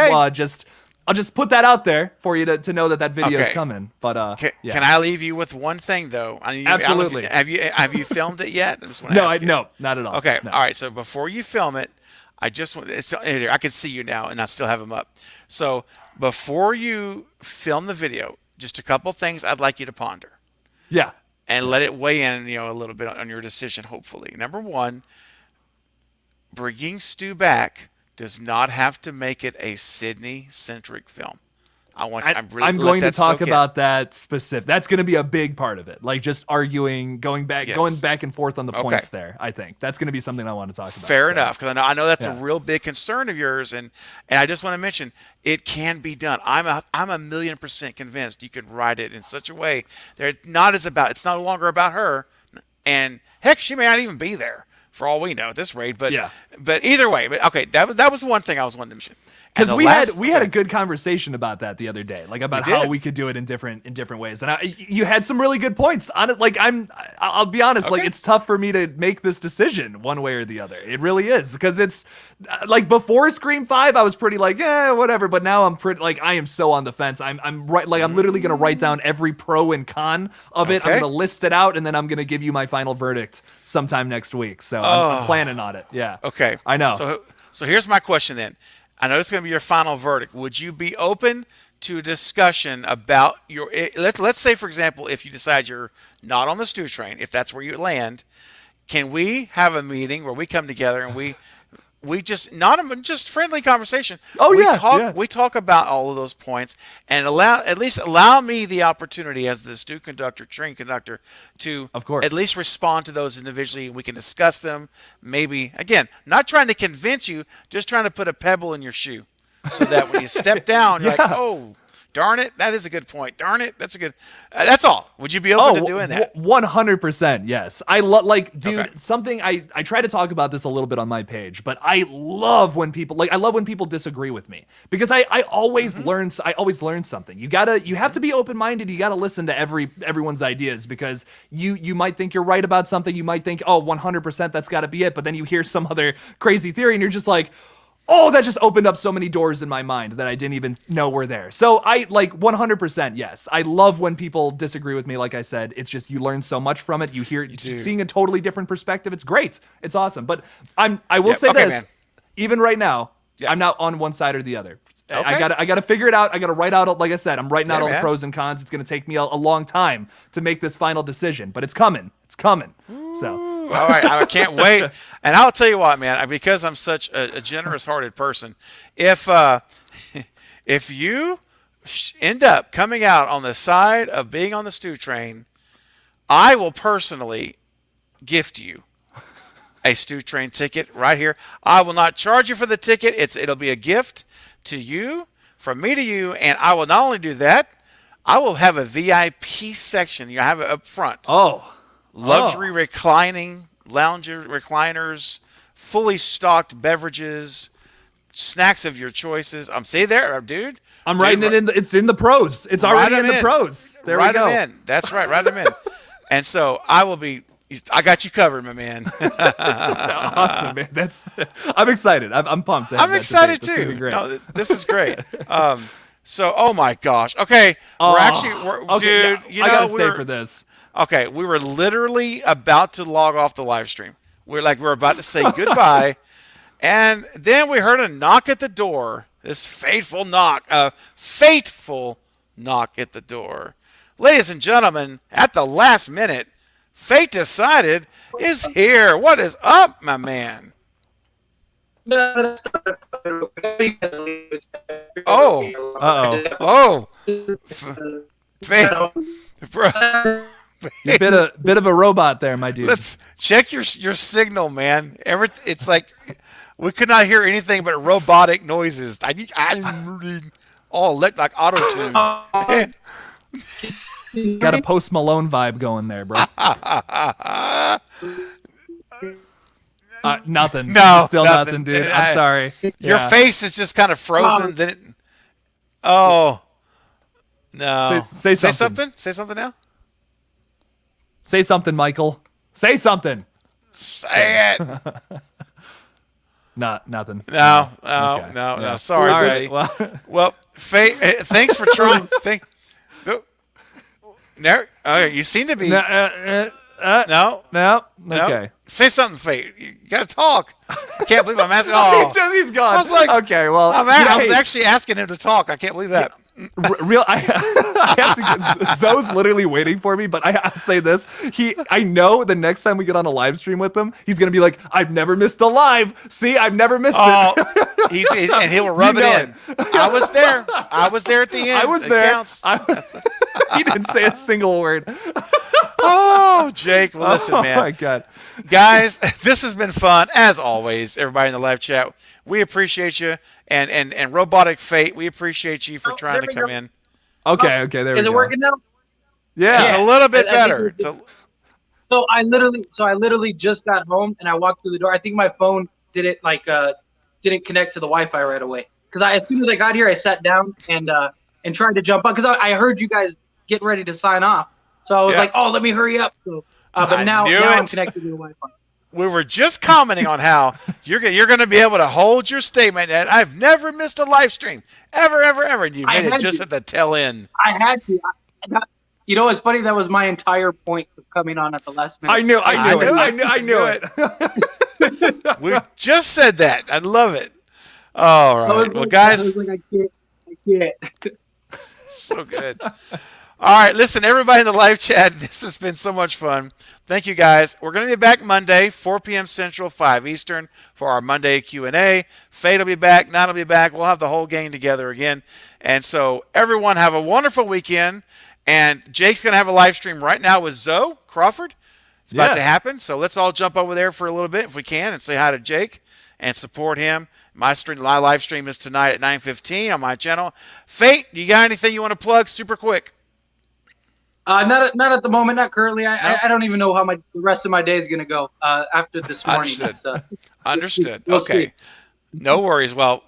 I'll just put that out there for you to know that video is coming. But can I leave you with one thing though? Absolutely. Have you filmed it yet? No, not at all. Okay, no. all right. So before you film it, I just want I can see you now, and I still have them up. So before you film the video, just a couple things I'd like you to ponder. Yeah. And let it weigh in, a little bit on your decision. Hopefully, number one, bringing Stu back does not have to make it a Sydney-centric film. I'm going to talk about that specific. That's going to be a big part of it. Like just arguing, going back and forth on the points there. I think that's going to be something I want to talk about. Fair enough, because I know that's a real big concern of yours, and I just want to mention it can be done. I'm 1,000,000% convinced you can write it in such a way that it's no longer about her, and heck, she may not even be there for all we know at this rate. But either way, that was one thing I was wanting to mention. Because we had a good conversation about that the other day, like about how we could do it in different ways, and you had some really good points on it. Like I'll be honest, like it's tough for me to make this decision one way or the other. It really is, because it's like before Scream 5, I was pretty like whatever, but now I'm pretty like I am so on the fence. I'm right, like I'm literally gonna write down every pro and con of it. I'm gonna list it out, and then I'm gonna give you my final verdict sometime next week. So I'm planning on it. Yeah. Okay. I know. So here's my question then. I know it's going to be your final verdict. Would you be open to a discussion about your? Let's say, for example, if you decide you're not on the stew train, if that's where you land, can we have a meeting where we come together and we just just friendly conversation? We talk about all of those points and allow me the opportunity as the stew conductor, train conductor, to of course at least respond to those individually. We can discuss them. Maybe again, not trying to convince you, just trying to put a pebble in your shoe, so that when you step down, you're like, oh. Darn it, that is a good point. Darn it, that's a good. That's all. Would you be open to doing that? 100%, yes. I love, dude. Something I try to talk about this a little bit on my page, but I love when people disagree with me, because I always learn. I always learn something. You have to be open minded. You gotta listen to everyone's ideas, because you might think you're right about something. You might think 100% that's got to be it, but then you hear some other crazy theory and you're just like, oh, that just opened up so many doors in my mind that I didn't even know were there. So I 100%, yes. I love when people disagree with me. Like I said, it's just, you learn so much from it. You hear, seeing a totally different perspective. It's great. It's awesome. But I will say this, man. Even right now, I'm not on one side or the other. Okay. I gotta figure it out. I gotta write out, like I said, I'm writing out all the pros and cons. It's gonna take me a long time to make this final decision, but it's coming. It's coming. So. All right, I can't wait. And I'll tell you what, man, because I'm such a generous-hearted person, if you end up coming out on the side of being on the stew train, I will personally gift you a stew train ticket right here. I will not charge you for the ticket. It'll be a gift to you, from me to you, and I will not only do that, I will have a VIP section. You have it up front. Luxury reclining recliners, fully stocked beverages, snacks of your choices. See there, dude. I'm writing it in. It's in the pros. It's already in the pros. There we go. Them in. That's right. Write them in. And so I got you covered, my man. Awesome, man. I'm excited. I'm pumped. I'm excited too. No, this is great. So, oh my gosh. Okay, dude. I gotta stay for this. Okay, we were literally about to log off the live stream. We're about to say goodbye, and then we heard a knock at the door. This fateful knock at the door. Ladies and gentlemen, at the last minute, Fate Decided is here. What is up, my man? Fate. You're a bit of a robot there, my dude. Let's check your signal, man. It's like we could not hear anything but robotic noises. All like auto-tuned. Got a Post Malone vibe going there, bro. Nothing. No, still nothing, dude. I'm sorry. Your face is just kind of frozen. No. Say something. Say something now. Say something, Michael. Say something. Say it. Nothing. No. Okay. No. Sorry, buddy. Well, thanks for trying. You seem to be. No. Okay. Say something, Fate. You gotta talk. I can't believe I'm asking. Oh, he's gone. I was like, okay, well, I was actually asking him to talk. I can't believe that. I have to. Zoe's literally waiting for me, but I have to say this. I know the next time we get on a live stream with him, he's gonna be like, "I've never missed a live. See, I've never missed it." And he'll rub it in. I was there. I was there at the end. I was there. He didn't say a single word. Oh, Jake, well, listen, man. Oh my God, guys, this has been fun as always. Everybody in the live chat, we appreciate you. And Robotic Fate, we appreciate you for trying to come in. Okay, there we go. Is it working now? Yeah. It's a little bit better. So I literally just got home and I walked through the door. I think my phone didn't connect to the Wi-Fi right away. because as soon as I got here, I sat down and tried to jump on because I heard you guys getting ready to sign off. So I was like, oh, let me hurry up. So, but now I'm connected to the Wi-Fi. We were just commenting on how you're going to be able to hold your statement that I've never missed a live stream ever, and you made it just at the tail end. I had to. It's funny. That was my entire point of coming on at the last minute. I knew it. We just said that. I love it. All right. Well, guys. I was like, I can't. So good. All right, listen, everybody in the live chat, this has been so much fun. Thank you, guys. We're going to be back Monday, 4 p.m. Central, 5 Eastern, for our Monday Q&A. Fade will be back. Nat will be back. We'll have the whole gang together again. And so everyone have a wonderful weekend. And Jake's going to have a live stream right now with Zoe Crawford. It's about to happen. So let's all jump over there for a little bit if we can and say hi to Jake and support him. My live stream is tonight at 9:15 on my channel. Fate, you got anything you want to plug super quick? Not at the moment, not currently. I don't even know how the rest of my day is going to go after this morning. Understood. We'll Okay. see. No worries. Well,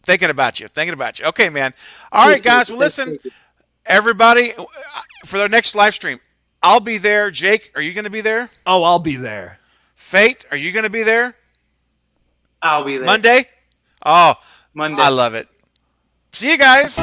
thinking about you. Okay, man. All right, guys. Well, listen, everybody, for the next live stream, I'll be there. Jake, are you going to be there? Oh, I'll be there. Fate, are you going to be there? I'll be there. Monday? Oh, Monday. I love it. See you guys.